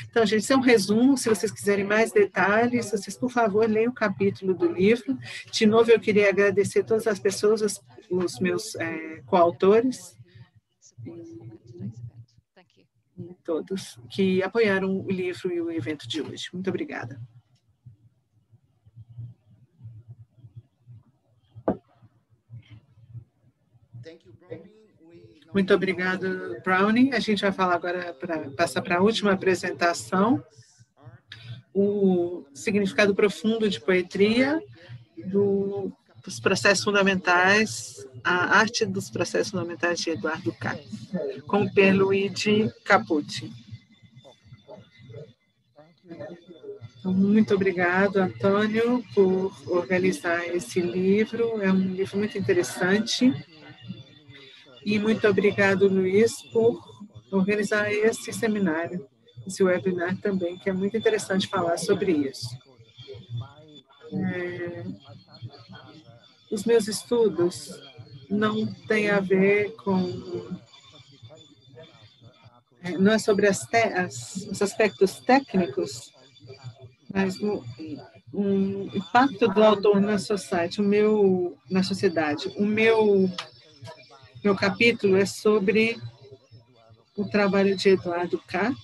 Então, gente, isso é um resumo. Se vocês quiserem mais detalhes, vocês, por favor, leiam o capítulo do livro. De novo, eu queria agradecer todas as pessoas, os meus coautores, e todos que apoiaram o livro e o evento de hoje. Muito obrigada. Muito obrigada, Brownie. A gente vai falar agora, passar para a última apresentação, o significado profundo de poetria, dos processos fundamentais, a arte dos processos fundamentais de Eduardo Kac, com Pierluigi Capucci. Então, muito obrigado, Antônio, por organizar esse livro. É um livro muito interessante. E muito obrigado, Luiz, por organizar esse seminário, esse webinar também, que é muito interessante falar sobre isso. Os meus estudos não têm a ver com... não é sobre os aspectos técnicos, mas o impacto do autor na sociedade. O meu capítulo é sobre o trabalho de Eduardo Kac.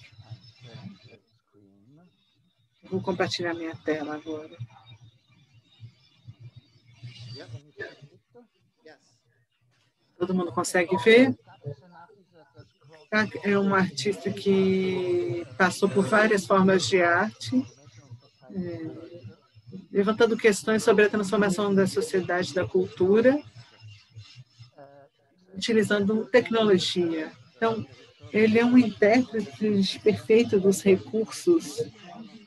Vou compartilhar minha tela agora. Todo mundo consegue ver? Kac é um artista que passou por várias formas de arte, levantando questões sobre a transformação da sociedade e da cultura. utilizando tecnologia. Então, ele é um intérprete perfeito dos recursos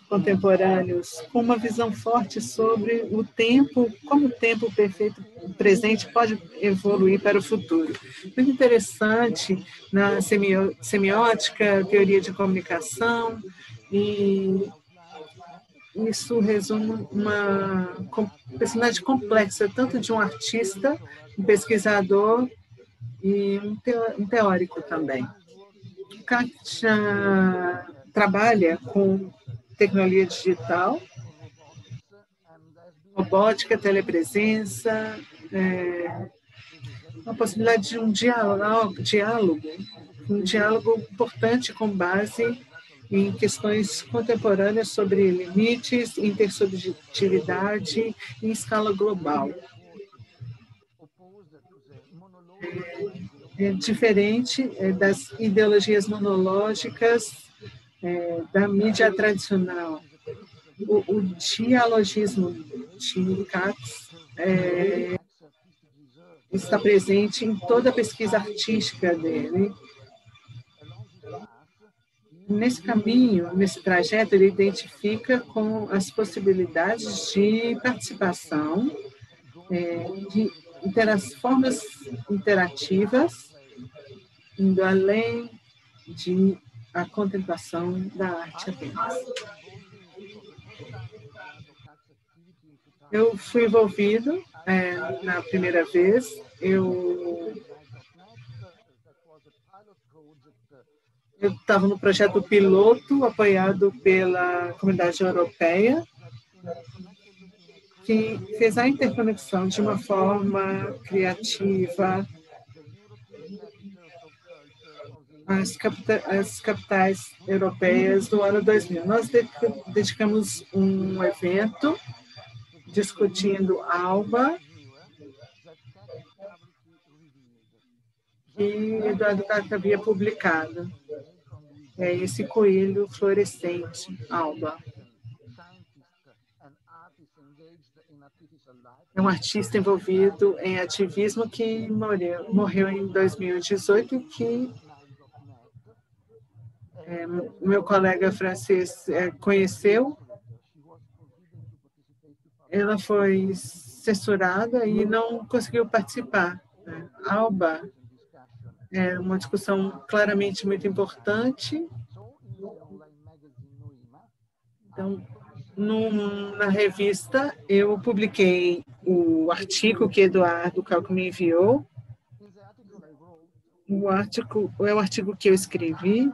contemporâneos, com uma visão forte sobre o tempo, como o tempo perfeito presente pode evoluir para o futuro. Muito interessante na semiótica, teoria de comunicação, e isso resume uma personalidade complexa, tanto de um artista, um pesquisador e um teórico também. Kátia trabalha com tecnologia digital, robótica, telepresença, uma possibilidade de um diálogo importante com base em questões contemporâneas sobre limites, intersubjetividade em escala global. É diferente das ideologias monológicas da mídia tradicional. O dialogismo de Katz está presente em toda a pesquisa artística dele. Nesse caminho, nesse trajeto, ele identifica com as possibilidades de participação, de formas interativas, indo além de a contemplação da arte apenas. Eu fui envolvido na primeira vez, eu estava no projeto piloto, apoiado pela Comunidade Europeia, que fez a interconexão de uma forma criativa as capitais europeias do ano 2000. Nós dedicamos um evento discutindo ALBA, que Eduardo Carta havia publicado. É esse coelho fluorescente, ALBA. É um artista envolvido em ativismo que morreu em 2018 e que meu colega francês conheceu. Ela foi censurada e não conseguiu participar. ALBA é uma discussão claramente muito importante. Então, na revista, eu publiquei o artigo que Eduardo Calco me enviou. O artigo que eu escrevi.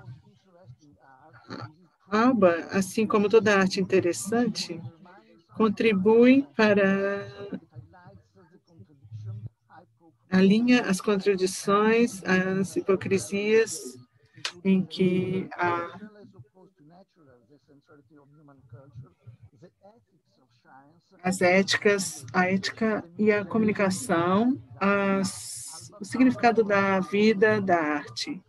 ALBA, assim como toda arte interessante, contribui para alinha as contradições, as hipocrisias em que a ética e a comunicação, o significado da vida, da arte.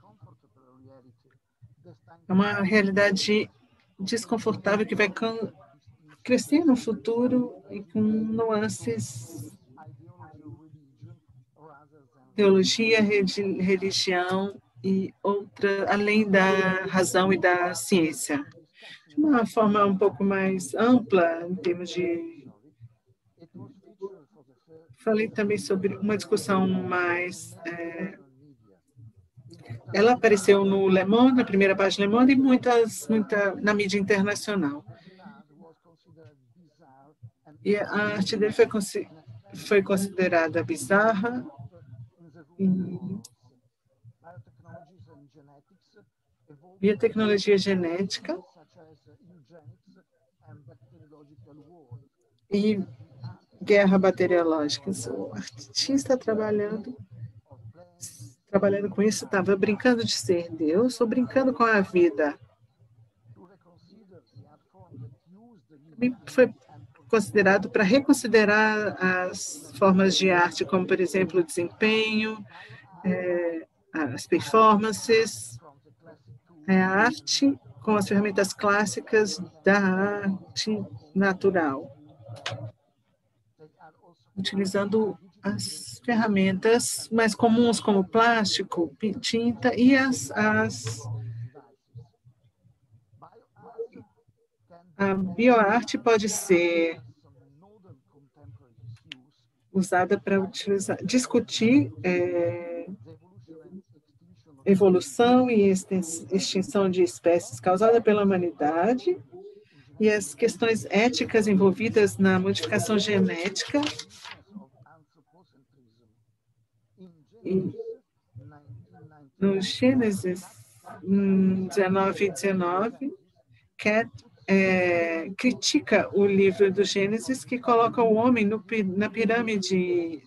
É uma realidade desconfortável que vai crescer no futuro e com nuances, teologia, religião e outra, além da razão e da ciência. De uma forma um pouco mais ampla, em termos de... Falei também sobre uma discussão mais... Ela apareceu no Le Monde, na primeira página do Le Monde, e muita na mídia internacional. E a arte dele foi considerada bizarra e a tecnologia genética e guerra bacteriológica. O artista trabalhando com isso, estava brincando de ser Deus ou brincando com a vida. Foi considerado para reconsiderar as formas de arte, como, por exemplo, o desempenho, as performances, a arte com as ferramentas clássicas da arte natural, utilizando as ferramentas mais comuns como plástico, tinta e a bioarte pode ser usada para discutir evolução e extinção de espécies causada pela humanidade e as questões éticas envolvidas na modificação genética. E no Gênesis 19:19, Cat critica o livro do Gênesis, que coloca o homem na pirâmide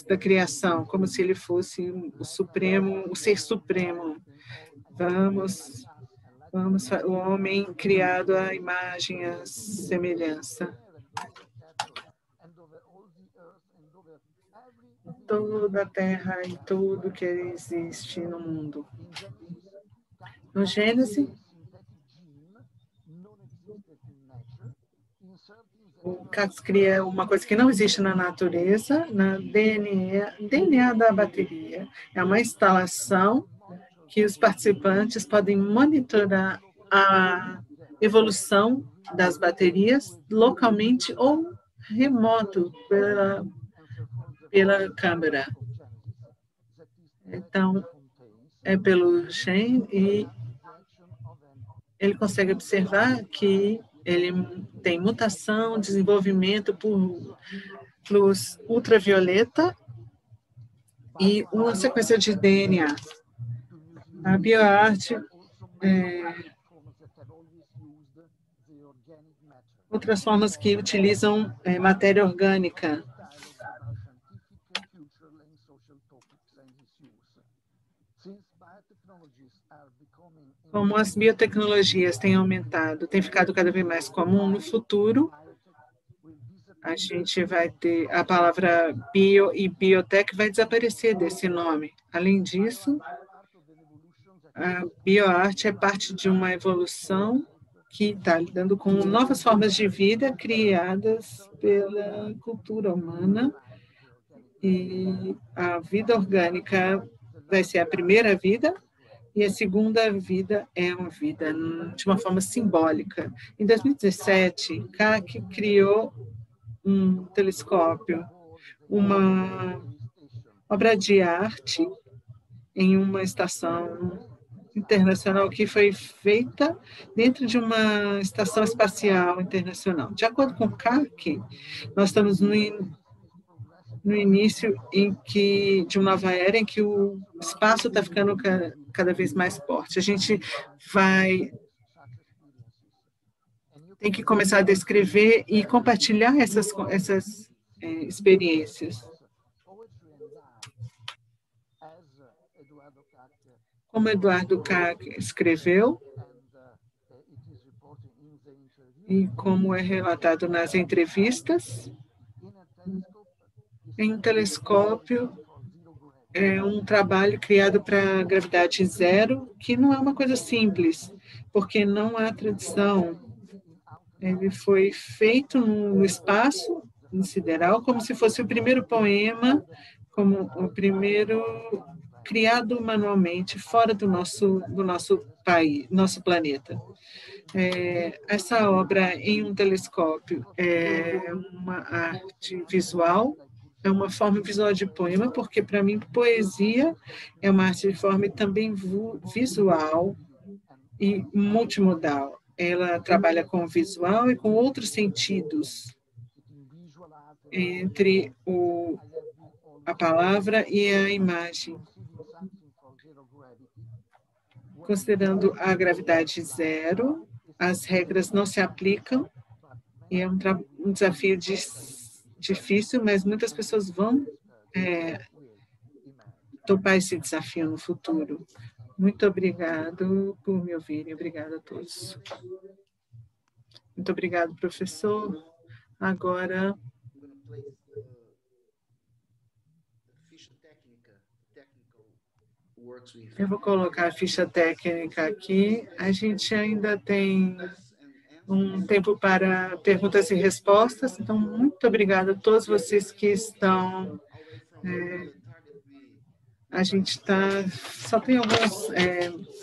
da criação, como se ele fosse o supremo, o ser supremo. O homem criado à imagem, à semelhança. Toda a terra e tudo que existe no mundo. No Gênesis, o Cax cria uma coisa que não existe na natureza, na DNA da bateria. É uma instalação que os participantes podem monitorar a evolução das baterias localmente ou remoto pela câmera. Então, é pelo gene e ele consegue observar que ele tem mutação, desenvolvimento por luz ultravioleta e uma sequência de DNA. A bioarte outras formas que utilizam matéria orgânica. Como as biotecnologias têm aumentado, tem ficado cada vez mais comum, no futuro, a gente vai ter a palavra bio e biotech vai desaparecer desse nome. Além disso, a bioarte é parte de uma evolução que está lidando com novas formas de vida criadas pela cultura humana, e a vida orgânica vai ser a primeira vida, e a segunda vida é uma vida de uma forma simbólica. Em 2017, CAC criou um telescópio, uma obra de arte em uma estação internacional que foi feita dentro de uma estação espacial internacional. De acordo com o CAC, nós estamos no início de uma nova era em que o espaço está ficando cada vez mais forte. A gente tem que começar a descrever e compartilhar essas experiências. Como Eduardo Cac escreveu, e como é relatado nas entrevistas, em um telescópio é um trabalho criado para gravidade zero, que não é uma coisa simples, porque não há tradição. Ele foi feito no espaço sideral, como se fosse o primeiro poema, como o primeiro criado manualmente fora do nosso país, nosso planeta. Essa obra em um telescópio é uma arte visual, é uma forma visual de poema, porque para mim poesia é uma arte de forma também visual e multimodal. Ela trabalha com o visual e com outros sentidos entre a palavra e a imagem. Considerando a gravidade zero, as regras não se aplicam, e é um desafio difícil, mas muitas pessoas vão topar esse desafio no futuro. Muito obrigado por me ouvirem. Obrigada a todos. Muito obrigado, professor. Agora, eu vou colocar a ficha técnica aqui. A gente ainda tem um tempo para perguntas e respostas. Então, muito obrigada a todos vocês que estão... a gente só tem alguns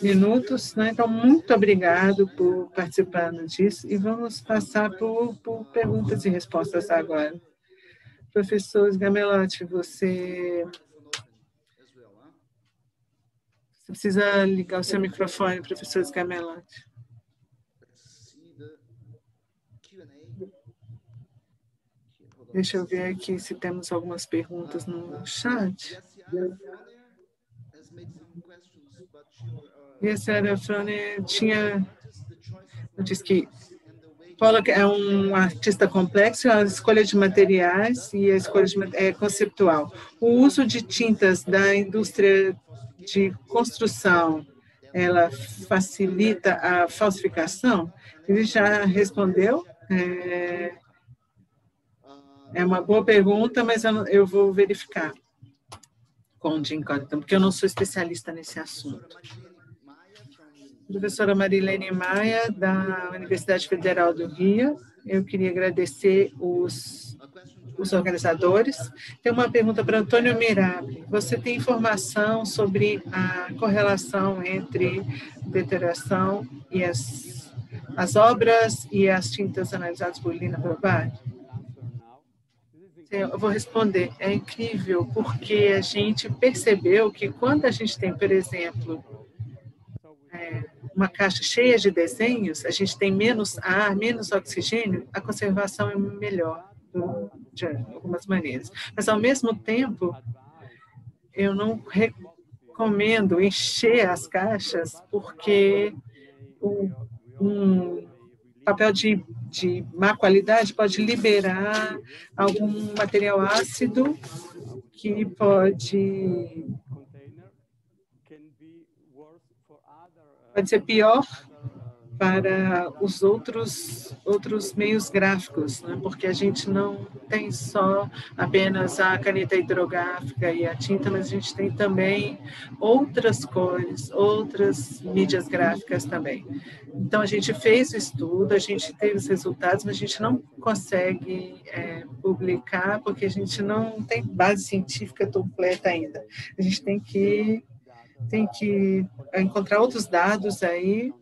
minutos, né? Então, muito obrigado por participar disso. E vamos passar por perguntas e respostas agora. Professor Gamelotti, você precisa ligar o seu microfone, professor Gamelotti. Deixa eu ver aqui se temos algumas perguntas no chat. E a senhora Frone disse que Pollock é um artista complexo, a escolha de materiais e a escolha é conceptual. O uso de tintas da indústria de construção, ela facilita a falsificação? Ele já respondeu. É uma boa pergunta, mas eu vou verificar com o Jim Cotton, porque eu não sou especialista nesse assunto. Professora Marilene Maia, da Universidade Federal do Rio. Eu queria agradecer os organizadores. Tem uma pergunta para Antônio Mirabile. Você tem informação sobre a correlação entre deterioração e as obras e as tintas analisadas por Lina Probati? Eu vou responder. É incrível, porque a gente percebeu que quando a gente tem, por exemplo, uma caixa cheia de desenhos, a gente tem menos ar, menos oxigênio, a conservação é melhor, de algumas maneiras. Mas, ao mesmo tempo, eu não recomendo encher as caixas, porque um papel de má qualidade pode liberar algum material ácido que pode ser pior para os outros meios gráficos, né? Porque a gente não tem só apenas a caneta hidrográfica e a tinta, mas a gente tem também outras cores, outras mídias gráficas também. Então, a gente fez o estudo, a gente teve os resultados, mas a gente não consegue publicar, porque a gente não tem base científica completa ainda. A gente tem que encontrar outros dados aí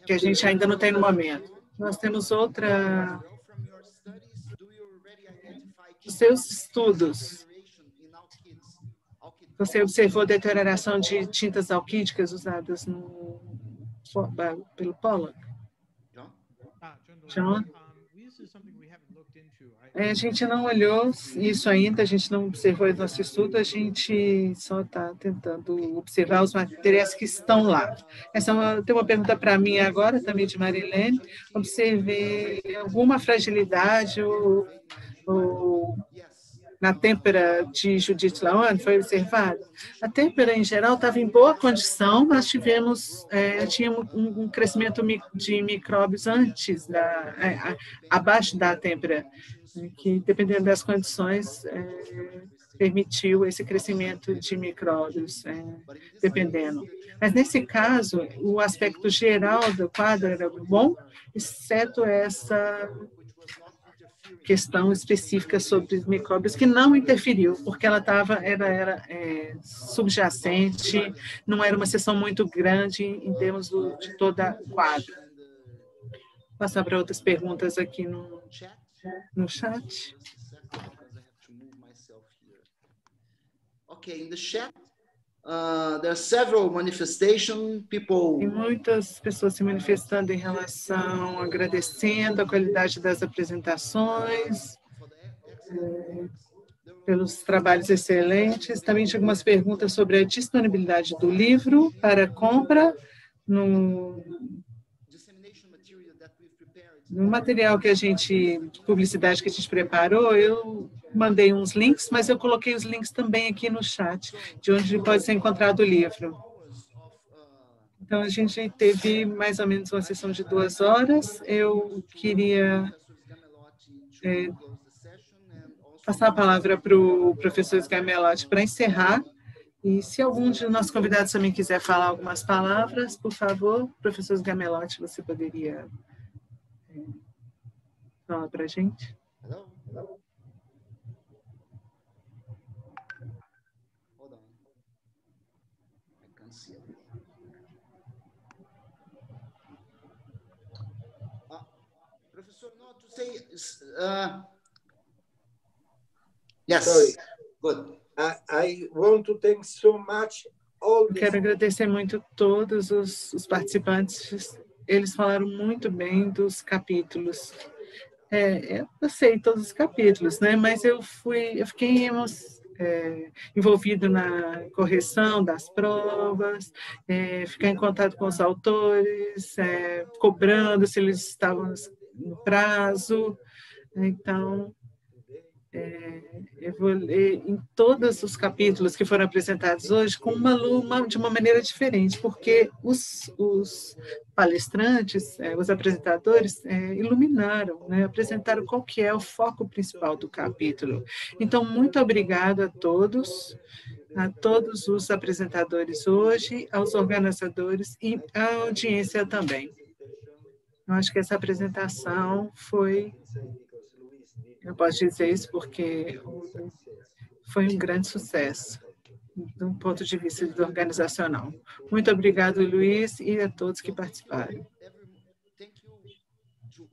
que a gente ainda não tem no momento. Nós temos outra... Os seus estudos, você observou a deterioração de tintas alquídicas usadas pelo Pollock? John? A gente não olhou isso ainda, a gente não observou o nosso estudo, a gente só está tentando observar os materiais que estão lá. Tem uma pergunta para mim agora, também de Marilene. Observei alguma fragilidade na têmpera de Judith Lawan, foi observada? A têmpera, em geral, estava em boa condição, mas tinha um crescimento de micróbios antes, abaixo da têmpera, que, dependendo das condições, permitiu esse crescimento de micróbios, dependendo. Mas, nesse caso, o aspecto geral do quadro era bom, exceto essa questão específica sobre os micróbios, que não interferiu, porque ela era subjacente, não era uma seção muito grande em termos de toda o quadro. Vou passar para outras perguntas aqui no chat. Okay, in the chat, there are several manifestations, people... Tem muitas pessoas se manifestando em relação, agradecendo a qualidade das apresentações, pelos trabalhos excelentes. Também tinha algumas perguntas sobre a disponibilidade do livro para compra no material que publicidade que a gente preparou. Eu mandei uns links, mas eu coloquei os links também aqui no chat, de onde pode ser encontrado o livro. Então, a gente teve mais ou menos uma sessão de 2 horas. Eu queria passar a palavra para o professor Gamelotti para encerrar E se algum de nossos convidados também quiser falar algumas palavras, por favor, professor Gamelotti, você poderia falar para a gente? Hello? Hello? Hold on. I can't see everything. Professor, no, to say, yes, Sorry. Good. I want to thank so much all the... Quero agradecer muito todos os participantes. Eles falaram muito bem dos capítulos. Eu sei todos os capítulos, né? Mas eu fiquei envolvido na correção das provas, ficar em contato com os autores, cobrando se eles estavam no prazo. Então, eu vou ler em todos os capítulos que foram apresentados hoje de uma maneira diferente, porque os palestrantes, os apresentadores, iluminaram, né, apresentaram qual que é o foco principal do capítulo. Então, muito obrigado a todos os apresentadores hoje, aos organizadores e à audiência também. Eu acho que essa apresentação foi... Eu posso dizer isso porque foi um grande sucesso, do ponto de vista organizacional. Muito obrigado, Luiz, e a todos que participaram.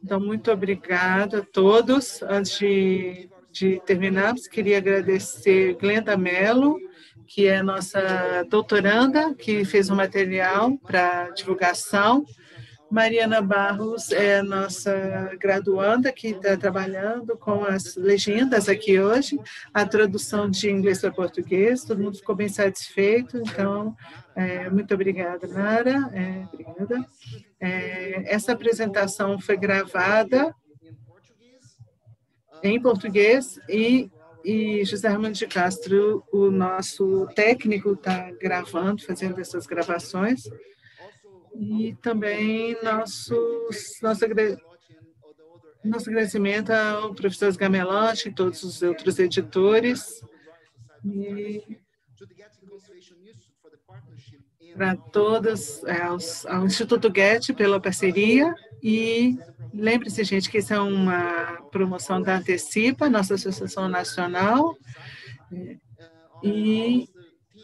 Então, muito obrigado a todos. Antes de terminarmos, queria agradecer Glenda Mello, que é nossa doutoranda, que fez um material para divulgação. Mariana Barros é a nossa graduanda que está trabalhando com as legendas aqui hoje, a tradução de inglês para português, todo mundo ficou bem satisfeito, então, muito obrigada, Nara, obrigada. Essa apresentação foi gravada em português e José Armando de Castro, o nosso técnico, está gravando, fazendo essas gravações. E também nosso agradecimento ao professor Gamelotti e todos os outros editores. E para todos, ao Instituto Goethe pela parceria. E lembre-se, gente, que isso é uma promoção da Antecipa, nossa Associação Nacional. E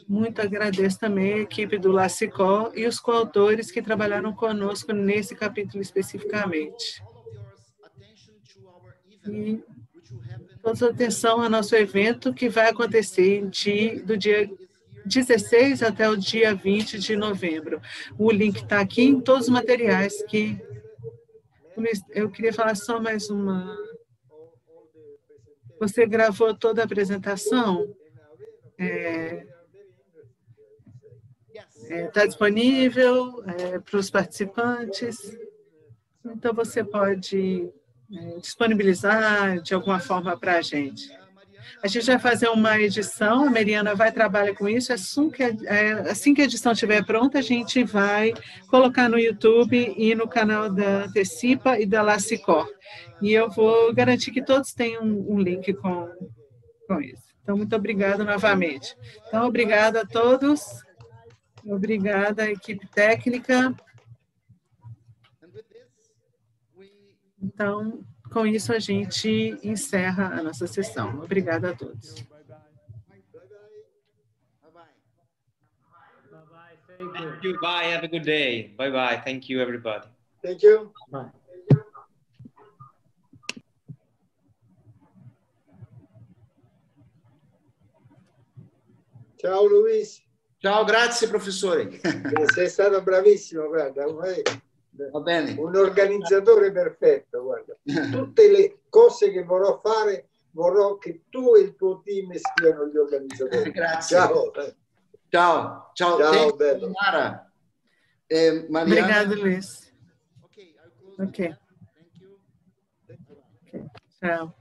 muito agradeço também a equipe do LACICO e os coautores que trabalharam conosco nesse capítulo especificamente. E toda a atenção ao nosso evento que vai acontecer do dia 16 até o dia 20 de novembro. O link está aqui em todos os materiais que... Eu queria falar só mais uma... Você gravou toda a apresentação? Está disponível para os participantes, então você pode disponibilizar de alguma forma para a gente. A gente vai fazer uma edição, a Mariana vai trabalhar com isso, assim que a edição estiver pronta, a gente vai colocar no YouTube e no canal da Antecipa e da LACICOR. E eu vou garantir que todos tenham um link com isso. Então, muito obrigada novamente. Então, obrigada a todos. Obrigada à equipe técnica. Então, com isso, a gente encerra a nossa sessão. Obrigada a todos. Thank you. Bye. Have a good day. Bye bye. Thank you, everybody. Thank you. Bye. Ciao Luis. Ciao, grazie professore. Sei stato bravissimo, guarda, Va bene. Un organizzatore perfetto, guarda. Tutte le cose che vorrò fare, vorrò che tu e il tuo team siano gli organizzatori. Grazie. Ciao. Ciao. Ciao. Ciao, bello. Mara. Obrigado, Luiz. Ok. Thank you. Tchau.